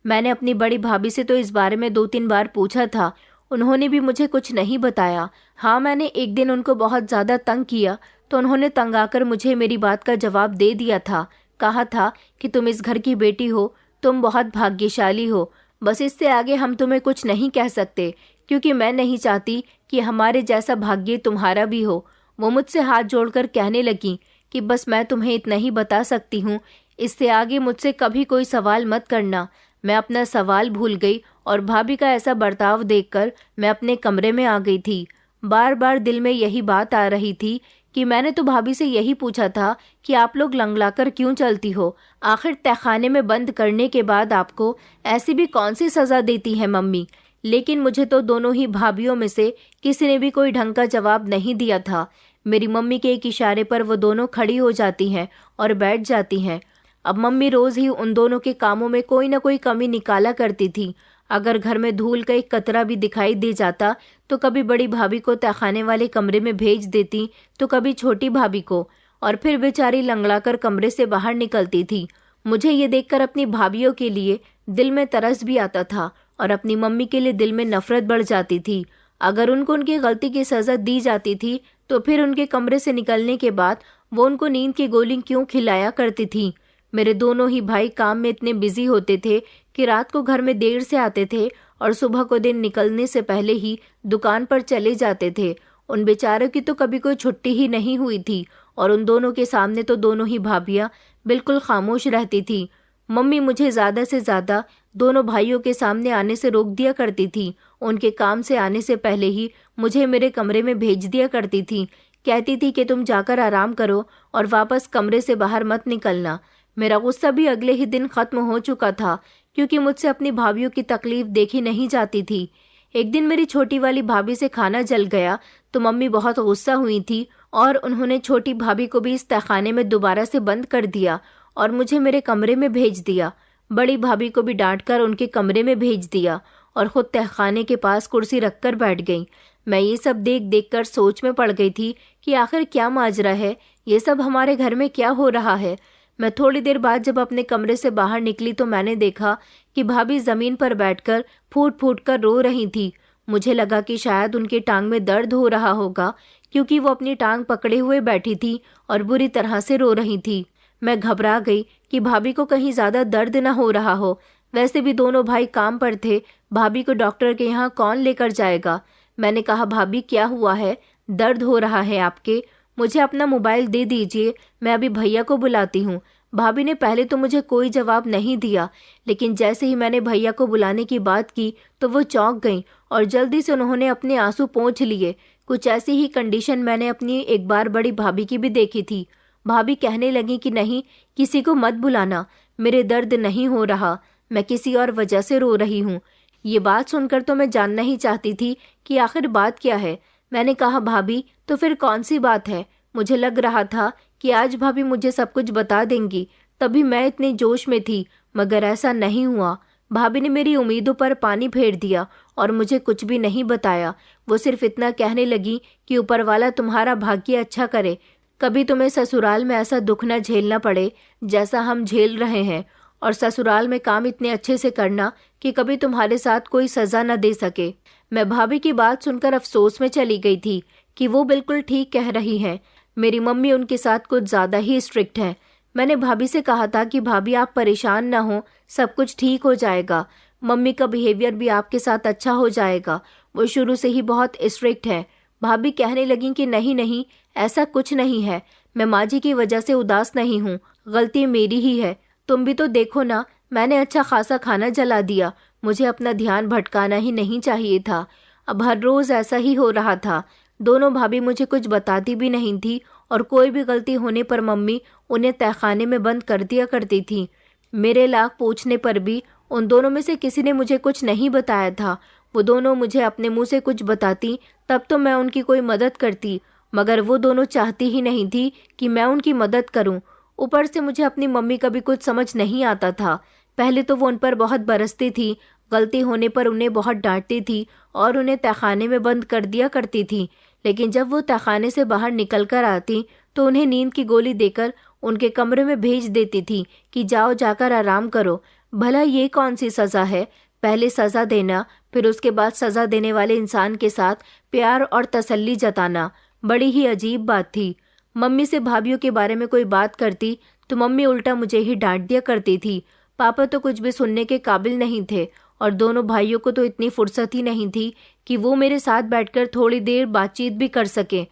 S1: मैंने अपनी बड़ी भाभी से तो इस बारे में 2-3 बार पूछा था, उन्होंने भी मुझे कुछ नहीं बताया। हाँ, मैंने एक दिन उनको बहुत ज़्यादा तंग किया तो उन्होंने तंग आकर मुझे मेरी बात का जवाब दे दिया था। कहा था कि तुम इस घर की बेटी हो, तुम बहुत भाग्यशाली हो, बस इससे आगे हम तुम्हें कुछ नहीं कह सकते, क्योंकि मैं नहीं चाहती कि हमारे जैसा भाग्य तुम्हारा भी हो। वो मुझसे हाथ जोड़कर कहने लगी कि बस मैं तुम्हें इतना ही बता सकती हूँ, इससे आगे मुझसे कभी कोई सवाल मत करना। मैं अपना सवाल भूल गई और भाभी का ऐसा बर्ताव देखकर मैं अपने कमरे में आ गई थी। बार बार दिल में यही बात आ रही थी कि मैंने तो भाभी से यही पूछा था कि आप लोग लंगलाकर क्यों चलती हो? आखिर तहखाने में बंद करने के बाद आपको ऐसी भी कौन सी सज़ा देती है मम्मी? लेकिन मुझे तो दोनों ही भाभियों में से किसी ने भी कोई ढंग का जवाब नहीं दिया था। मेरी मम्मी के एक इशारे पर वो दोनों खड़ी हो जाती हैं और बैठ जाती हैं। अब मम्मी रोज़ ही उन दोनों के कामों में कोई ना कोई कमी निकाला करती थी। अगर घर में धूल का एक कतरा भी दिखाई दे जाता तो कभी बड़ी भाभी को तहखाने वाले कमरे में भेज देती तो कभी छोटी भाभी को, और फिर बेचारी लंगड़ाकर कमरे से बाहर निकलती थी। मुझे ये देखकर अपनी भाभियों के लिए दिल में तरस भी आता था और अपनी मम्मी के लिए दिल में नफरत बढ़ जाती थी। अगर उनको उनकी गलती की सज़ा दी जाती थी तो फिर उनके कमरे से निकलने के बाद वो उनको नींद की गोली क्यों खिलाया करती थी? मेरे दोनों ही भाई काम में इतने बिजी होते थे कि रात को घर में देर से आते थे और सुबह को दिन निकलने से पहले ही दुकान पर चले जाते थे। उन बेचारों की तो कभी कोई छुट्टी ही नहीं हुई थी और उन दोनों के सामने तो दोनों ही भाभियां बिल्कुल खामोश रहती थी। मम्मी मुझे ज़्यादा से ज़्यादा दोनों भाइयों के सामने आने से रोक दिया करती थी। उनके काम से आने से पहले ही मुझे मेरे कमरे में भेज दिया करती थी। कहती थी कि तुम जाकर आराम करो और वापस कमरे से बाहर मत निकलना। मेरा गुस्सा भी अगले ही दिन ख़त्म हो चुका था, क्योंकि मुझसे अपनी भाभियों की तकलीफ़ देखी नहीं जाती थी। एक दिन मेरी छोटी वाली भाभी से खाना जल गया तो मम्मी बहुत गुस्सा हुई थी और उन्होंने छोटी भाभी को भी इस तहखाने में दोबारा से बंद कर दिया और मुझे मेरे कमरे में भेज दिया। बड़ी भाभी को भी डांटकर उनके कमरे में भेज दिया और खुद तहखाने के पास कुर्सी रखकर बैठ गई। मैं ये सब देख देख कर सोच में पड़ गई थी कि आखिर क्या माजरा है, ये सब हमारे घर में क्या हो रहा है। मैं थोड़ी देर बाद जब अपने कमरे से बाहर निकली तो मैंने देखा कि भाभी जमीन पर बैठकर फूट फूट कर रो रही थी। मुझे लगा कि शायद उनकी टांग में दर्द हो रहा होगा, क्योंकि वो अपनी टांग पकड़े हुए बैठी थी और बुरी तरह से रो रही थी। मैं घबरा गई कि भाभी को कहीं ज्यादा दर्द न हो रहा हो। वैसे भी दोनों भाई काम पर थे, भाभी को डॉक्टर के यहाँ कौन लेकर जाएगा। मैंने कहा, भाभी क्या हुआ है, दर्द हो रहा है आपके? मुझे अपना मोबाइल दे दीजिए, मैं अभी भैया को बुलाती हूँ। भाभी ने पहले तो मुझे कोई जवाब नहीं दिया, लेकिन जैसे ही मैंने भैया को बुलाने की बात की तो वो चौंक गईं और जल्दी से उन्होंने अपने आंसू पोंछ लिए। कुछ ऐसी ही कंडीशन मैंने अपनी एक बार बड़ी भाभी की भी देखी थी। भाभी कहने लगी कि नहीं, किसी को मत बुलाना, मेरे दर्द नहीं हो रहा, मैं किसी और वजह से रो रही हूँ। ये बात सुनकर तो मैं जानना ही चाहती थी कि आखिर बात क्या है। मैंने कहा, भाभी तो फिर कौन सी बात है? मुझे लग रहा था कि आज भाभी मुझे सब कुछ बता देंगी, तभी मैं इतनी जोश में थी, मगर ऐसा नहीं हुआ। भाभी ने मेरी उम्मीदों पर पानी फेर दिया और मुझे कुछ भी नहीं बताया। वो सिर्फ इतना कहने लगी कि ऊपर वाला तुम्हारा भाग्य अच्छा करे, कभी तुम्हें ससुराल में ऐसा दुख न झेलना पड़े जैसा हम झेल रहे हैं, और ससुराल में काम इतने अच्छे से करना कि कभी तुम्हारे साथ कोई सजा न दे सके। मैं भाभी की बात सुनकर अफसोस में चली गई थी कि वो बिल्कुल ठीक कह रही हैं। मेरी मम्मी उनके साथ कुछ ज्यादा ही स्ट्रिक्ट है। मैंने भाभी से कहा था कि भाभी आप परेशान ना हो, सब कुछ ठीक हो जाएगा, मम्मी का बिहेवियर भी आपके साथ अच्छा हो जाएगा, वो शुरू से ही बहुत स्ट्रिक्ट है। भाभी कहने लगी कि नहीं नहीं, ऐसा कुछ नहीं है, मैं माँ जी की वजह से उदास नहीं हूँ, गलती मेरी ही है। तुम भी तो देखो ना, मैंने अच्छा खासा खाना जला दिया, मुझे अपना ध्यान भटकाना ही नहीं चाहिए था। अब हर रोज ऐसा ही हो रहा था। दोनों भाभी मुझे कुछ बताती भी नहीं थी और कोई भी गलती होने पर मम्मी उन्हें तहखाने में बंद कर दिया करती थी। मेरे लाख पूछने पर भी उन दोनों में से किसी ने मुझे कुछ नहीं बताया था। वो दोनों मुझे अपने मुंह से कुछ बताती तब तो मैं उनकी कोई मदद करती, मगर वो दोनों चाहती ही नहीं थी कि मैं उनकी मदद करूं। ऊपर से मुझे अपनी मम्मी का भी कुछ समझ नहीं आता था। पहले तो वो उन पर बहुत बरसती थी, गलती होने पर उन्हें बहुत डांटती थी और उन्हें तहखाने में बंद कर दिया करती थी, लेकिन जब वो तहखाने से बाहर निकल कर आती तो उन्हें नींद की गोली देकर उनके कमरे में भेज देती थी कि जाओ जाकर आराम करो। भला ये कौन सी सज़ा है? पहले सज़ा देना, फिर उसके बाद सज़ा देने वाले इंसान के साथ प्यार और तसल्ली जताना, बड़ी ही अजीब बात थी। मम्मी से भाभीियों के बारे में कोई बात करती तो मम्मी उल्टा मुझे ही डांट दिया करती थी। पापा तो कुछ भी सुनने के काबिल नहीं थे और दोनों भाइयों को तो इतनी फुर्सत ही नहीं थी कि वो मेरे साथ बैठकर थोड़ी देर बातचीत भी कर सकें।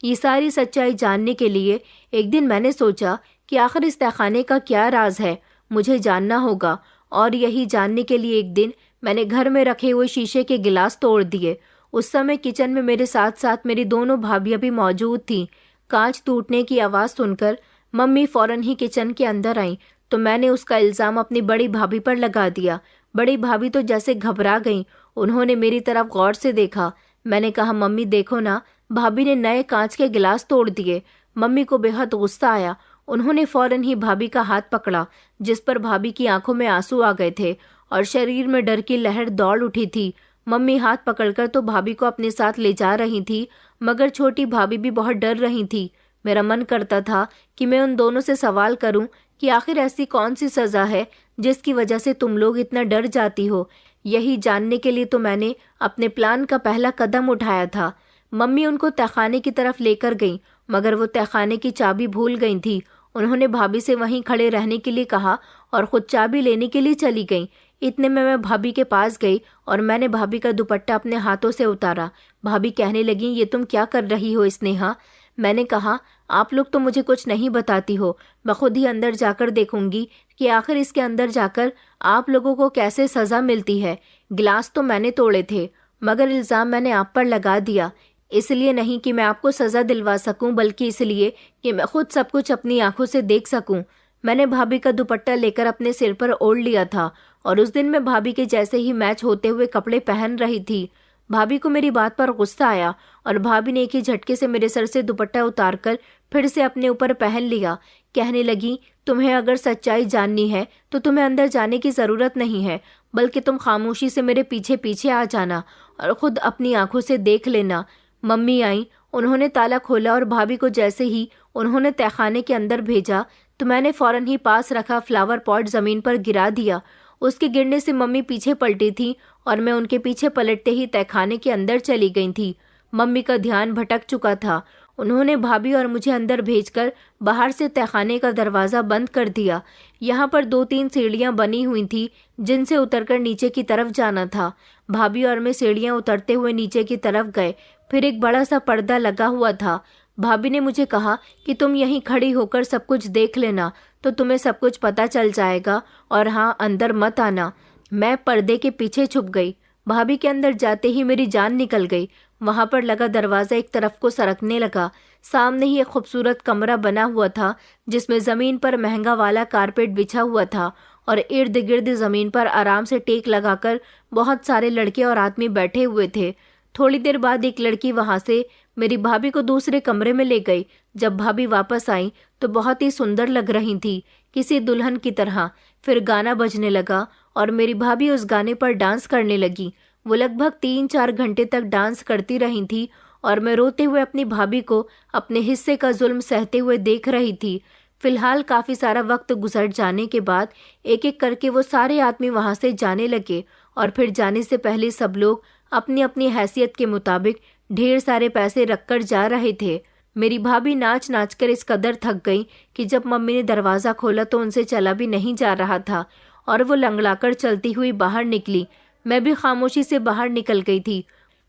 S1: ये सारी सच्चाई जानने के लिए एक दिन मैंने सोचा कि आखिर इस तहखाने का क्या राज है, मुझे जानना होगा। और यही जानने के लिए एक दिन मैंने घर में रखे हुए शीशे के गिलास तोड़ दिए। उस समय किचन में मेरे साथ साथ मेरी दोनों भाभियां भी मौजूद थीं। कांच टूटने की आवाज़ सुनकर मम्मी फौरन ही किचन के अंदर आई तो मैंने उसका इल्ज़ाम अपनी बड़ी भाभी पर लगा दिया। बड़ी भाभी तो जैसे घबरा गईं, उन्होंने मेरी तरफ गौर से देखा। मैंने कहा, मम्मी देखो ना, भाभी ने नए कांच के गिलास तोड़ दिए। मम्मी को बेहद गुस्सा आया। उन्होंने फौरन ही भाभी का हाथ पकड़ा, जिस पर भाभी की आंखों में आंसू आ गए थे और शरीर में डर की लहर दौड़ उठी थी। मम्मी हाथ पकड़कर तो भाभी को अपने साथ ले जा रही थी, मगर छोटी भाभी भी बहुत डर रही थी। मेरा मन करता था कि मैं उन दोनों से सवाल करूं कि आखिर ऐसी कौन सी सज़ा है जिसकी वजह से तुम लोग इतना डर जाती हो। यही जानने के लिए तो मैंने अपने प्लान का पहला कदम उठाया था। मम्मी उनको तहखाने की तरफ लेकर गईं, मगर वो तहखाने की चाबी भूल गई थी। उन्होंने भाभी से वहीं खड़े रहने के लिए कहा और खुद चाबी लेने के लिए चली गईं। इतने में मैं भाभी के पास गई और मैंने भाभी का दुपट्टा अपने हाथों से उतारा। भाभी कहने लगी, ये तुम क्या कर रही हो स्नेहा? मैंने कहा, आप लोग तो मुझे कुछ नहीं बताती हो, मैं खुद ही अंदर जाकर देखूंगी कि आखिर इसके अंदर जाकर आप लोगों को कैसे सज़ा मिलती है। गिलास तो मैंने तोड़े थे, मगर इल्ज़ाम मैंने आप पर लगा दिया, इसलिए नहीं कि मैं आपको सज़ा दिलवा सकूं, बल्कि इसलिए कि मैं खुद सब कुछ अपनी आंखों से देख सकूं। मैंने भाभी का दुपट्टा लेकर अपने सिर पर ओढ़ लिया था और उस दिन मैं भाभी के जैसे ही मैच होते हुए कपड़े पहन रही थी। भाभी को मेरी बात पर गुस्सा आया और भाभी ने एक ही झटके से मेरे सर से दुपट्टा उतारकर फिर से अपने ऊपर पहन लिया। कहने लगी, तुम्हें अगर सच्चाई जाननी है तो तुम्हें अंदर जाने की जरूरत नहीं है, बल्कि तुम खामोशी से मेरे पीछे पीछे आ जाना और खुद अपनी आंखों से देख लेना। मम्मी आई, उन्होंने ताला खोला और भाभी को जैसे ही उन्होंने तहखाने के अंदर भेजा तो मैंने फौरन ही पास रखा फ्लावर पॉट जमीन पर गिरा दिया। उसके गिरने से मम्मी पीछे पलटी थी और मैं उनके पीछे पलटते ही तहखाने के अंदर चली गई थी। मम्मी का ध्यान भटक चुका था। उन्होंने भाभी और मुझे अंदर भेजकर बाहर से तहखाने का दरवाज़ा बंद कर दिया। यहाँ पर 2-3 सीढ़ियाँ बनी हुई थी जिनसे उतरकर नीचे की तरफ जाना था। भाभी और मैं सीढ़ियाँ उतरते हुए नीचे की तरफ गए। फिर एक बड़ा सा पर्दा लगा हुआ था। भाभी ने मुझे कहा कि तुम यहीं खड़ी होकर सब कुछ देख लेना तो तुम्हें सब कुछ पता चल जाएगा, और हाँ, अंदर मत आना। मैं पर्दे के पीछे छुप गई। भाभी के अंदर जाते ही मेरी जान निकल गई। वहां पर लगा दरवाज़ा एक तरफ को सरकने लगा। सामने ही एक खूबसूरत कमरा बना हुआ था जिसमें ज़मीन पर महंगा वाला कारपेट बिछा हुआ था और इर्द गिर्द ज़मीन पर आराम से टेक लगाकर बहुत सारे लड़के और आदमी बैठे हुए थे। थोड़ी देर बाद एक लड़की वहां से मेरी भाभी को दूसरे कमरे में ले गई। जब भाभी वापस आई तो बहुत ही सुंदर लग रही थी, किसी दुल्हन की तरह। फिर गाना बजने लगा और मेरी भाभी उस गाने पर डांस करने लगी। वो लगभग 3-4 घंटे तक डांस करती रही थी और मैं रोते हुए अपनी भाभी को अपने हिस्से का जुल्म सहते हुए देख रही थी। फिलहाल काफ़ी सारा वक्त गुजर जाने के बाद एक एक करके वो सारे आदमी वहां से जाने लगे और फिर जाने से पहले सब लोग अपनी अपनी हैसियत के मुताबिक ढेर सारे पैसे रखकर जा रहे थे। मेरी भाभी नाच नाच कर इस कदर थक गई कि जब मम्मी ने दरवाज़ा खोला तो उनसे चला भी नहीं जा रहा था और वो लंगड़ाकर चलती हुई बाहर निकली। मैं भी खामोशी से बाहर निकल गई थी।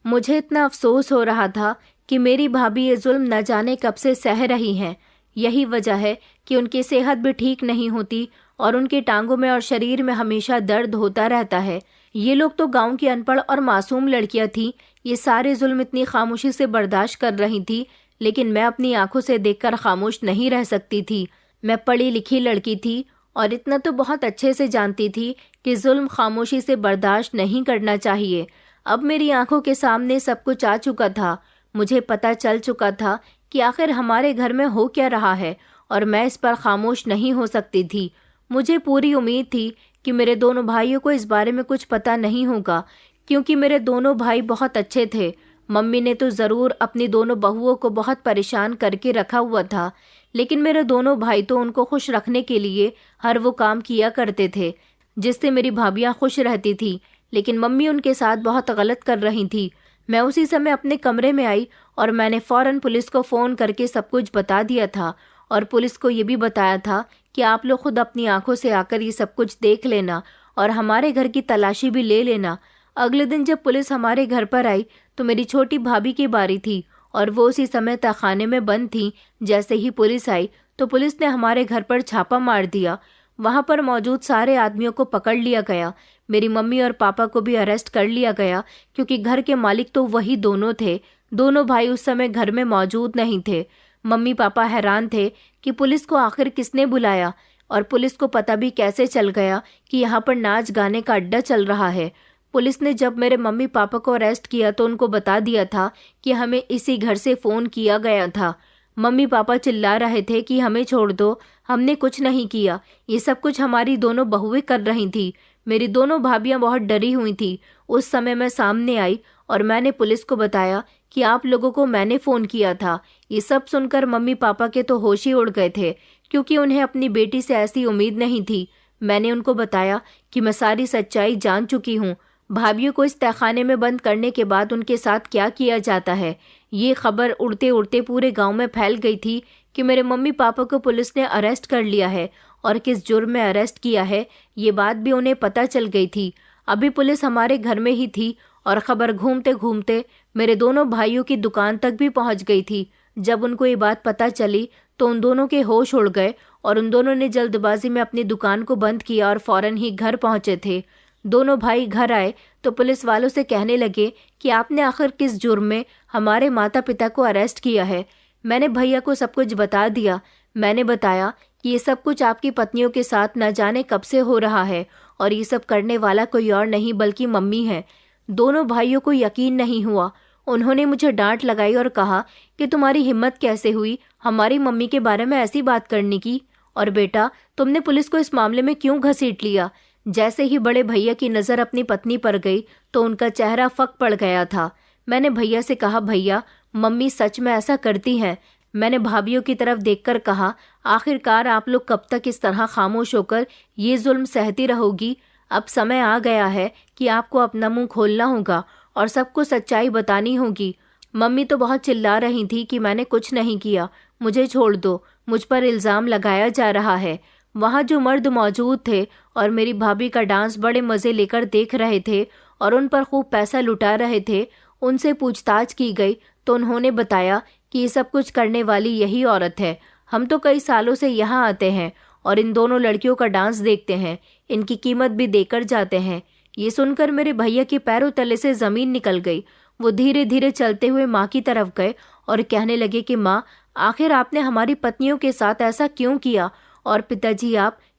S1: मुझे इतना अफसोस हो रहा था कि मेरी भाभी ये जुल्म न जाने कब से सह रही हैं। यही वजह है कि उनकी सेहत भी ठीक नहीं होती और उनकी टांगों में और शरीर में हमेशा दर्द होता रहता है। ये लोग तो गांव की अनपढ़ और मासूम लड़कियां थीं। ये सारे जुल्म इतनी खामोशी से बर्दाश्त कर रही थी, लेकिन मैं अपनी आंखों से देखकर खामोश नहीं रह सकती थी। मैं पढ़ी लिखी लड़की थी और इतना तो बहुत अच्छे से जानती थी कि जुल्म खामोशी से बर्दाश्त नहीं करना चाहिए। अब मेरी आंखों के सामने सब कुछ आ चुका था। मुझे पता चल चुका था कि आखिर हमारे घर में हो क्या रहा है और मैं इस पर खामोश नहीं हो सकती थी। मुझे पूरी उम्मीद थी कि मेरे दोनों भाइयों को इस बारे में कुछ पता नहीं होगा, क्योंकि मेरे दोनों भाई बहुत अच्छे थे। मम्मी ने तो ज़रूर अपनी दोनों बहुओं को बहुत परेशान करके रखा हुआ था, लेकिन मेरे दोनों भाई तो उनको खुश रखने के लिए हर वो काम किया करते थे जिससे मेरी भाभियाँ खुश रहती थी। लेकिन मम्मी उनके साथ बहुत गलत कर रही थी। मैं उसी समय अपने कमरे में आई और मैंने फ़ौरन पुलिस को फ़ोन करके सब कुछ बता दिया था और पुलिस को ये भी बताया था कि आप लोग खुद अपनी आंखों से आकर ये सब कुछ देख लेना और हमारे घर की तलाशी भी ले लेना। अगले दिन जब पुलिस हमारे घर पर आई तो मेरी छोटी भाभी की बारी थी और वो उसी समय तहखाने में बंद थी। जैसे ही पुलिस आई तो पुलिस ने हमारे घर पर छापा मार दिया। वहां पर मौजूद सारे आदमियों को पकड़ लिया गया। मेरी मम्मी और पापा को भी अरेस्ट कर लिया गया, क्योंकि घर के मालिक तो वही दोनों थे। दोनों भाई उस समय घर में मौजूद नहीं थे। मम्मी पापा हैरान थे कि पुलिस को आखिर किसने बुलाया और पुलिस को पता भी कैसे चल गया कि यहाँ पर नाच गाने का अड्डा चल रहा है। पुलिस ने जब मेरे मम्मी पापा को अरेस्ट किया तो उनको बता दिया था कि हमें इसी घर से फ़ोन किया गया था। मम्मी पापा चिल्ला रहे थे कि हमें छोड़ दो, हमने कुछ नहीं किया, ये सब कुछ हमारी दोनों बहुएं कर रही थी। मेरी दोनों भाभियां बहुत डरी हुई थी। उस समय मैं सामने आई और मैंने पुलिस को बताया कि आप लोगों को मैंने फ़ोन किया था। ये सब सुनकर मम्मी पापा के तो होश ही उड़ गए थे, क्योंकि उन्हें अपनी बेटी से ऐसी उम्मीद नहीं थी। मैंने उनको बताया कि मैं सारी सच्चाई जान चुकी हूँ। भाभियों को इस तहखाने में बंद करने के बाद उनके साथ क्या किया जाता है, ये खबर उड़ते उड़ते पूरे गांव में फैल गई थी कि मेरे मम्मी पापा को पुलिस ने अरेस्ट कर लिया है और किस जुर्म में अरेस्ट किया है, ये बात भी उन्हें पता चल गई थी। अभी पुलिस हमारे घर में ही थी और खबर घूमते घूमते मेरे दोनों भाइयों की दुकान तक भी पहुंच गई थी। जब उनको ये बात पता चली तो उन दोनों के होश उड़ गए और उन दोनों ने जल्दबाजी में अपनी दुकान को बंद किया और फौरन ही घर पहुंचे थे। दोनों भाई घर आए तो पुलिस वालों से कहने लगे कि आपने आखिर किस जुर्म में हमारे माता पिता को अरेस्ट किया है। मैंने भैया को सब कुछ बता दिया। मैंने बताया कि ये सब कुछ आपकी पत्नियों के साथ न जाने कब से हो रहा है और ये सब करने वाला कोई और नहीं बल्कि मम्मी है। दोनों भाइयों को यकीन नहीं हुआ। उन्होंने मुझे डांट लगाई और कहा कि तुम्हारी हिम्मत कैसे हुई हमारी मम्मी के बारे में ऐसी बात करने की, और बेटा तुमने पुलिस को इस मामले में क्यों घसीट लिया। जैसे ही बड़े भैया की नज़र अपनी पत्नी पर गई तो उनका चेहरा फक पड़ गया था। मैंने भैया से कहा, भैया मम्मी सच में ऐसा करती हैं। मैंने भाभीियों की तरफ देखकर कहा, आखिरकार आप लोग कब तक इस तरह खामोश होकर ये जुल्म सहती रहोगी। अब समय आ गया है कि आपको अपना मुंह खोलना होगा और सबको सच्चाई बतानी होगी। मम्मी तो बहुत चिल्ला रही थी कि मैंने कुछ नहीं किया, मुझे छोड़ दो, मुझ पर इल्ज़ाम लगाया जा रहा है। वहाँ जो मर्द मौजूद थे और मेरी भाभी का डांस बड़े मज़े लेकर देख रहे थे और उन पर खूब पैसा लुटा रहे थे, उनसे पूछताछ की गई तो उन्होंने बताया कि ये सब कुछ करने वाली यही औरत है। हम तो कई सालों से यहाँ आते हैं और इन दोनों लड़कियों का डांस देखते हैं, इनकी कीमत भी देकर जाते हैं। ये सुनकर मेरे भैया के पैरों तले से ज़मीन निकल गई। वो धीरे धीरे चलते हुए माँ की तरफ गए और कहने लगे कि माँ, आखिर आपने हमारी पत्नियों के साथ ऐसा क्यों किया। और पिताजी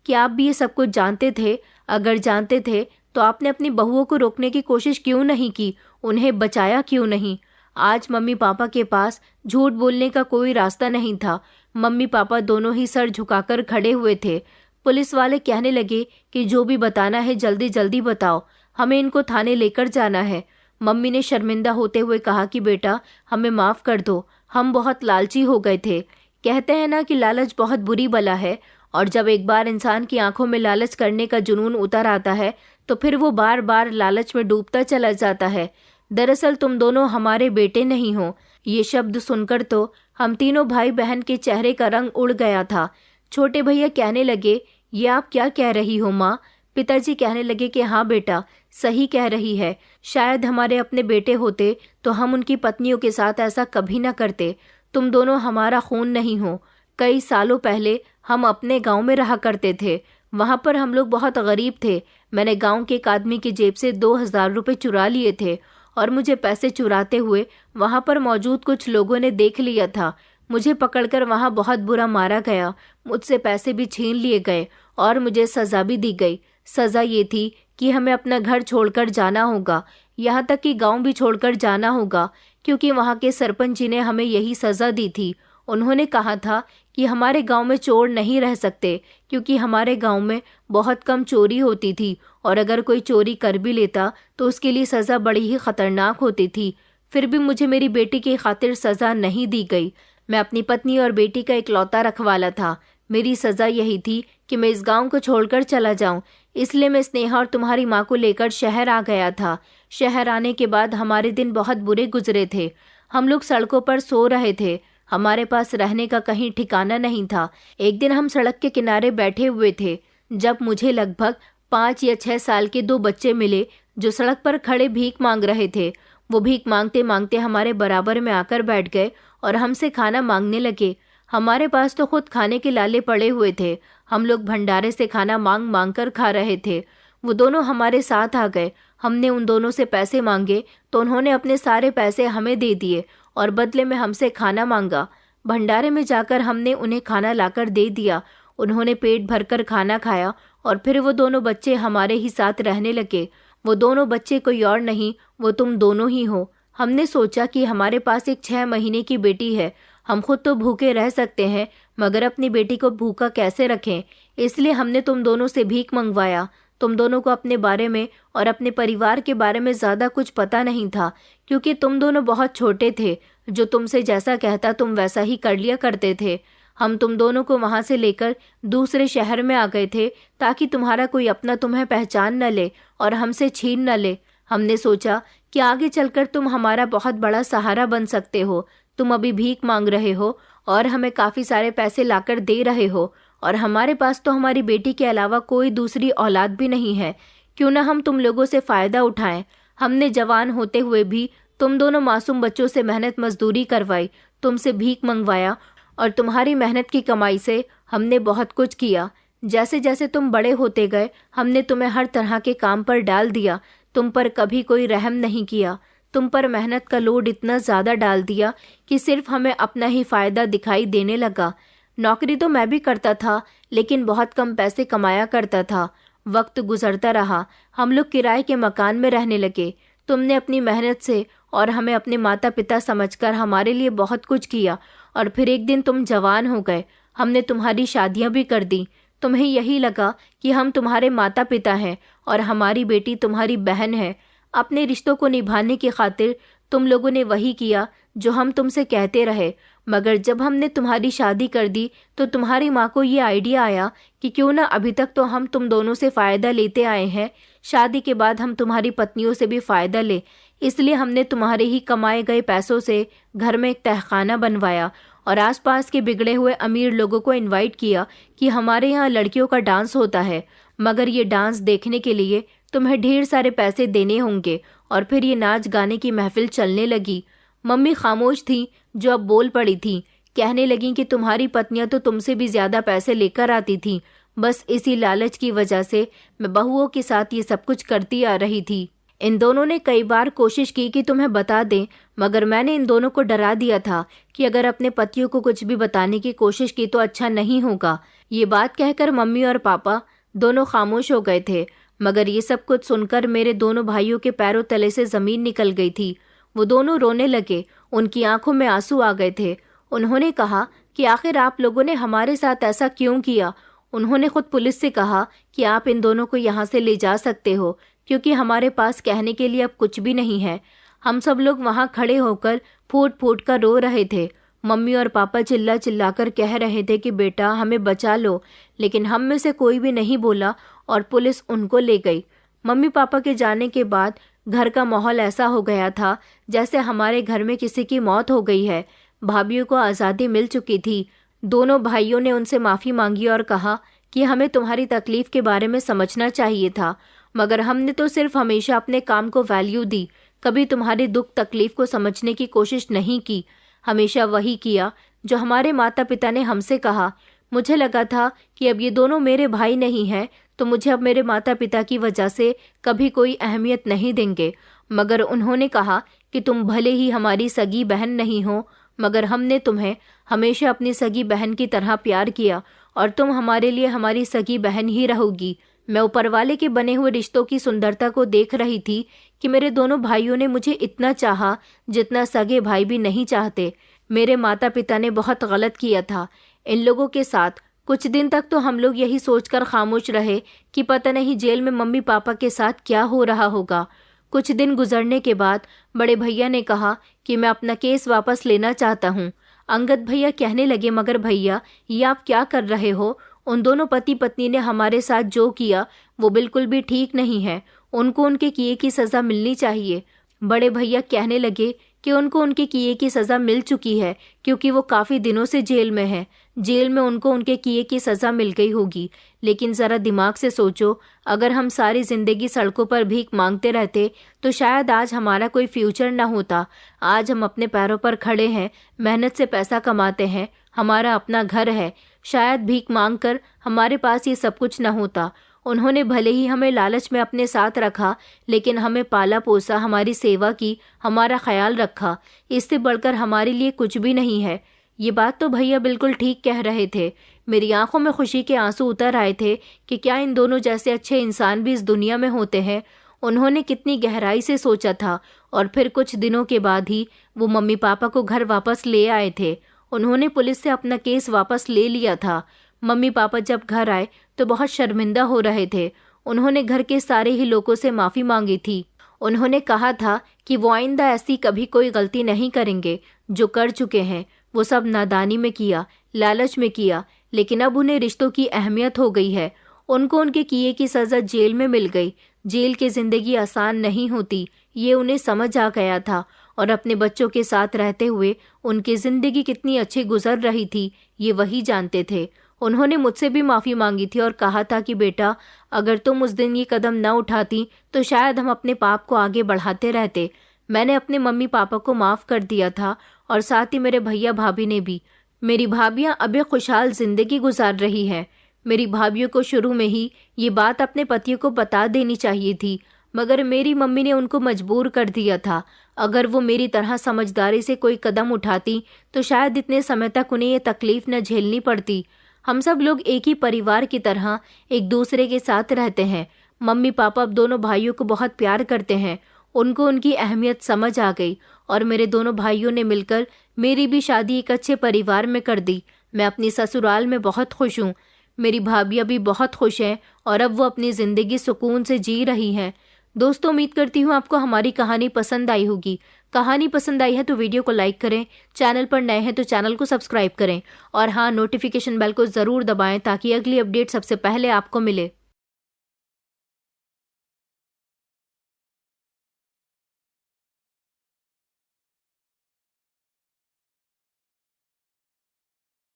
S1: क्या आप भी ये सब कुछ जानते थे? अगर जानते थे तो आपने अपनी बहुओं को रोकने की कोशिश क्यों नहीं की, उन्हें बचाया क्यों नहीं। आज मम्मी पापा के पास झूठ बोलने का कोई रास्ता नहीं था। मम्मी पापा दोनों ही सर झुकाकर खड़े हुए थे। पुलिस वाले कहने लगे कि जो भी बताना है जल्दी जल्दी बताओ, हमें इनको थाने लेकर जाना है। मम्मी ने शर्मिंदा होते हुए कहा कि बेटा हमें माफ़ कर दो, हम बहुत लालची हो गए थे। कहते हैं ना कि लालच बहुत बुरी बला है, और जब एक बार इंसान की आंखों में लालच करने का जुनून उतर आता है तो फिर वो बार बार लालच में डूबता चला जाता है। दरअसल तुम दोनों हमारे बेटे नहीं हो। ये शब्द सुनकर तो हम तीनों भाई बहन के चेहरे का रंग उड़ गया था। छोटे भैया कहने लगे, ये आप क्या कह रही हो माँ। पिताजी कहने लगे कि हाँ बेटा, सही कह रही है। शायद हमारे अपने बेटे होते तो हम उनकी पत्नियों के साथ ऐसा कभी ना करते। तुम दोनों हमारा खून नहीं हो। कई सालों पहले हम अपने गांव में रहा करते थे। वहां पर हम लोग बहुत गरीब थे। मैंने गांव के एक आदमी की जेब से 2000 रुपये चुरा लिए थे और मुझे पैसे चुराते हुए वहां पर मौजूद कुछ लोगों ने देख लिया था। मुझे पकड़कर वहां बहुत बुरा मारा गया, मुझसे पैसे भी छीन लिए गए और मुझे सज़ा भी दी गई। सज़ा ये थी कि हमें अपना घर छोड़कर जाना होगा, यहाँ तक कि गांव भी छोड़कर जाना होगा, क्योंकि वहाँ के सरपंच जी ने हमें यही सज़ा दी थी। उन्होंने कहा था कि हमारे गांव में चोर नहीं रह सकते, क्योंकि हमारे गांव में बहुत कम चोरी होती थी और अगर कोई चोरी कर भी लेता तो उसके लिए सज़ा बड़ी ही ख़तरनाक होती थी। फिर भी मुझे मेरी बेटी की खातिर सज़ा नहीं दी गई। मैं अपनी पत्नी और बेटी का इकलौता रखवाला था। मेरी सज़ा यही थी कि मैं इस गांव को छोड़कर चला जाऊं। इसलिए मैं स्नेहा और तुम्हारी माँ को लेकर शहर आ गया था। शहर आने के बाद हमारे दिन बहुत बुरे गुजरे थे। हम लोग सड़कों पर सो रहे थे, हमारे पास रहने का कहीं ठिकाना नहीं था। एक दिन हम सड़क के किनारे बैठे हुए थे जब मुझे लगभग 5 या 6 साल के 2 बच्चे मिले जो सड़क पर खड़े भीख मांग रहे थे। वो भीख मांगते मांगते हमारे बराबर में आकर बैठ गए और हमसे खाना मांगने लगे। हमारे पास तो खुद खाने के लाले पड़े हुए थे। हम लोग भंडारे से खाना मांग मांग कर खा रहे थे। वो दोनों हमारे साथ आ गए। हमने उन दोनों से पैसे मांगे तो उन्होंने अपने सारे पैसे हमें दे दिए और बदले में हमसे खाना मांगा। भंडारे में जाकर हमने उन्हें खाना लाकर दे दिया। उन्होंने पेट भरकर खाना खाया और फिर वो दोनों बच्चे हमारे ही साथ रहने लगे। वो दोनों बच्चे कोई और नहीं, वो तुम दोनों ही हो। हमने सोचा कि हमारे पास एक 6 महीने की बेटी है, हम खुद तो भूखे रह सकते हैं मगर अपनी बेटी को भूखा कैसे रखें, इसलिए हमने तुम दोनों से भीख मंगवाया। तुम दोनों को अपने बारे में और अपने परिवार के बारे में ज़्यादा कुछ पता नहीं था, क्योंकि तुम दोनों बहुत छोटे थे। जो तुमसे जैसा कहता तुम वैसा ही कर लिया करते थे। हम तुम दोनों को वहाँ से लेकर दूसरे शहर में आ गए थे ताकि तुम्हारा कोई अपना तुम्हें पहचान न ले और हमसे छीन न ले। हमने सोचा कि आगे चलकर तुम हमारा बहुत बड़ा सहारा बन सकते हो। तुम अभी भीख मांग रहे हो और हमें काफ़ी सारे पैसे लाकर दे रहे हो, और हमारे पास तो हमारी बेटी के अलावा कोई दूसरी औलाद भी नहीं है। क्यों ना हम तुम लोगों से फ़ायदा उठाएं। हमने जवान होते हुए भी तुम दोनों मासूम बच्चों से मेहनत मजदूरी करवाई, तुमसे भीख मंगवाया और तुम्हारी मेहनत की कमाई से हमने बहुत कुछ किया। जैसे जैसे तुम बड़े होते गए हमने तुम्हें हर तरह के काम पर डाल दिया। तुम पर कभी कोई रहम नहीं किया। तुम पर मेहनत का लोड इतना ज़्यादा डाल दिया कि सिर्फ हमें अपना ही फ़ायदा दिखाई देने लगा। नौकरी तो मैं भी करता था, लेकिन बहुत कम पैसे कमाया करता था। वक्त गुजरता रहा, हम लोग किराए के मकान में रहने लगे। तुमने अपनी मेहनत से और हमें अपने माता पिता समझकर हमारे लिए बहुत कुछ किया, और फिर एक दिन तुम जवान हो गए, हमने तुम्हारी शादियां भी कर दी। तुम्हें यही लगा कि हम तुम्हारे माता पिता हैं और हमारी बेटी तुम्हारी बहन है। अपने रिश्तों को निभाने की खातिर तुम लोगों ने वही किया जो हम तुमसे कहते रहे, मगर जब हमने तुम्हारी शादी कर दी तो तुम्हारी माँ को ये आइडिया आया कि क्यों ना अभी तक तो हम तुम दोनों से फ़ायदा लेते आए हैं, शादी के बाद हम तुम्हारी पत्नियों से भी फ़ायदा ले। इसलिए हमने तुम्हारे ही कमाए गए पैसों से घर में एक तहखाना बनवाया और आसपास के बिगड़े हुए अमीर लोगों को इनवाइट किया कि हमारे यहाँ लड़कियों का डांस होता है, मगर ये डांस देखने के लिए तुम्हें ढेर सारे पैसे देने होंगे। और फिर ये नाच गाने की महफिल चलने लगी। मम्मी खामोश थी, जो अब बोल पड़ी थी। कहने लगी कि तुम्हारी पत्नियां तो तुमसे भी ज्यादा पैसे लेकर आती थीं। बस इसी लालच की वजह से मैं बहुओं के साथ ये सब कुछ करती आ रही थी। इन दोनों ने कई बार कोशिश की कि तुम्हें बता दें, मगर मैंने इन दोनों को डरा दिया था कि अगर अपने पतियों को कुछ भी बताने की कोशिश की तो अच्छा नहीं होगा। ये बात कहकर मम्मी और पापा दोनों खामोश हो गए थे, मगर ये सब कुछ सुनकर मेरे दोनों भाइयों के पैरों तले से जमीन निकल गई थी। वो दोनों रोने लगे, उनकी आंखों में आंसू आ गए थे। उन्होंने कहा कि आखिर आप लोगों ने हमारे साथ ऐसा क्यों किया। उन्होंने खुद पुलिस से कहा कि आप इन दोनों को यहाँ से ले जा सकते हो, क्योंकि हमारे पास कहने के लिए अब कुछ भी नहीं है। हम सब लोग वहाँ खड़े होकर फूट फूट कर रो रहे थे। मम्मी और पापा चिल्ला चिल्ला कर कह रहे थे कि बेटा हमें बचा लो, लेकिन हम में से कोई भी नहीं बोला और पुलिस उनको ले गई। मम्मी पापा के जाने के बाद घर का माहौल ऐसा हो गया था जैसे हमारे घर में किसी की मौत हो गई है। भाभीयों को आज़ादी मिल चुकी थी। दोनों भाइयों ने उनसे माफ़ी मांगी और कहा कि हमें तुम्हारी तकलीफ़ के बारे में समझना चाहिए था, मगर हमने तो सिर्फ हमेशा अपने काम को वैल्यू दी, कभी तुम्हारी दुख तकलीफ़ को समझने की कोशिश नहीं की। हमेशा वही किया जो हमारे माता पिता ने हमसे कहा। मुझे लगा था कि अब ये दोनों मेरे भाई नहीं हैं तो मुझे अब मेरे माता पिता की वजह से कभी कोई अहमियत नहीं देंगे, मगर उन्होंने कहा कि तुम भले ही हमारी सगी बहन नहीं हो, मगर हमने तुम्हें हमेशा अपनी सगी बहन की तरह प्यार किया और तुम हमारे लिए हमारी सगी बहन ही रहोगी। मैं ऊपर वाले के बने हुए रिश्तों की सुंदरता को देख रही थी कि मेरे दोनों भाइयों ने मुझे इतना चाहा जितना सगे भाई भी नहीं चाहते। मेरे माता पिता ने बहुत गलत किया था इन लोगों के साथ। कुछ दिन तक तो हम लोग यही सोचकर खामोश रहे कि पता नहीं जेल में मम्मी पापा के साथ क्या हो रहा होगा। कुछ दिन गुजरने के बाद बड़े भैया ने कहा कि मैं अपना केस वापस लेना चाहता हूँ। अंगद भैया कहने लगे, मगर भैया ये आप क्या कर रहे हो? उन दोनों पति पत्नी ने हमारे साथ जो किया वो बिल्कुल भी ठीक नहीं है। उनको उनके किए की सज़ा मिलनी चाहिए। बड़े भैया कहने लगे कि उनको उनके किए की सज़ा मिल चुकी है, क्योंकि वो काफ़ी दिनों से जेल में है। जेल में उनको उनके किए की सज़ा मिल गई होगी, लेकिन ज़रा दिमाग से सोचो, अगर हम सारी ज़िंदगी सड़कों पर भीख मांगते रहते तो शायद आज हमारा कोई फ्यूचर ना होता। आज हम अपने पैरों पर खड़े हैं, मेहनत से पैसा कमाते हैं, हमारा अपना घर है। शायद भीख मांग कर हमारे पास ये सब कुछ न होता। उन्होंने भले ही हमें लालच में अपने साथ रखा, लेकिन हमें पाला पोसा, हमारी सेवा की, हमारा ख्याल रखा। इससे बढ़कर हमारे लिए कुछ भी नहीं है। ये बात तो भैया बिल्कुल ठीक कह रहे थे। मेरी आंखों में खुशी के आंसू उतर आए थे कि क्या इन दोनों जैसे अच्छे इंसान भी इस दुनिया में होते हैं। उन्होंने कितनी गहराई से सोचा था। और फिर कुछ दिनों के बाद ही वो मम्मी पापा को घर वापस ले आए थे। उन्होंने पुलिस से अपना केस वापस ले लिया था। मम्मी पापा जब घर आए तो बहुत शर्मिंदा हो रहे थे। उन्होंने घर के सारे ही लोगों से माफ़ी मांगी थी। उन्होंने कहा था कि वो आइंदा ऐसी कभी कोई गलती नहीं करेंगे। जो कर चुके हैं वो सब नादानी में किया, लालच में किया, लेकिन अब उन्हें रिश्तों की अहमियत हो गई है। उनको उनके किए की सज़ा जेल में मिल गई। जेल की ज़िंदगी आसान नहीं होती, ये उन्हें समझ आ गया था। और अपने बच्चों के साथ रहते हुए उनकी ज़िंदगी कितनी अच्छी गुजर रही थी, ये वही जानते थे। उन्होंने मुझसे भी माफ़ी मांगी थी और कहा था कि बेटा, अगर तुम उस दिन ये कदम न उठाती तो शायद हम अपने पाप को आगे बढ़ाते रहते। मैंने अपने मम्मी पापा को माफ़ कर दिया था और साथ ही मेरे भैया भाभी ने भी। मेरी भाभियाँ अभी खुशहाल ज़िंदगी गुजार रही हैं। मेरी भाभियों को शुरू में ही ये बात अपने पतियों को बता देनी चाहिए थी, मगर मेरी मम्मी ने उनको मजबूर कर दिया था। अगर वो मेरी तरह समझदारी से कोई कदम उठाती तो शायद इतने समय तक उन्हें ये तकलीफ़ न झेलनी पड़ती। हम सब लोग एक ही परिवार की तरह एक दूसरे के साथ रहते हैं। मम्मी पापा अब दोनों भाइयों को बहुत प्यार करते हैं। उनको उनकी अहमियत समझ आ गई और मेरे दोनों भाइयों ने मिलकर मेरी भी शादी एक अच्छे परिवार में कर दी। मैं अपनी ससुराल में बहुत खुश हूँ। मेरी भाभियाँ भी बहुत खुश हैं और अब वो अपनी ज़िंदगी सुकून से जी रही हैं। दोस्तों, उम्मीद करती हूँ आपको हमारी कहानी पसंद आई होगी। कहानी पसंद आई है तो वीडियो को लाइक करें, चैनल पर नए हैं तो चैनल को सब्सक्राइब करें और हाँ, नोटिफिकेशन बेल को ज़रूर दबाएं ताकि अगली अपडेट सबसे पहले आपको मिले।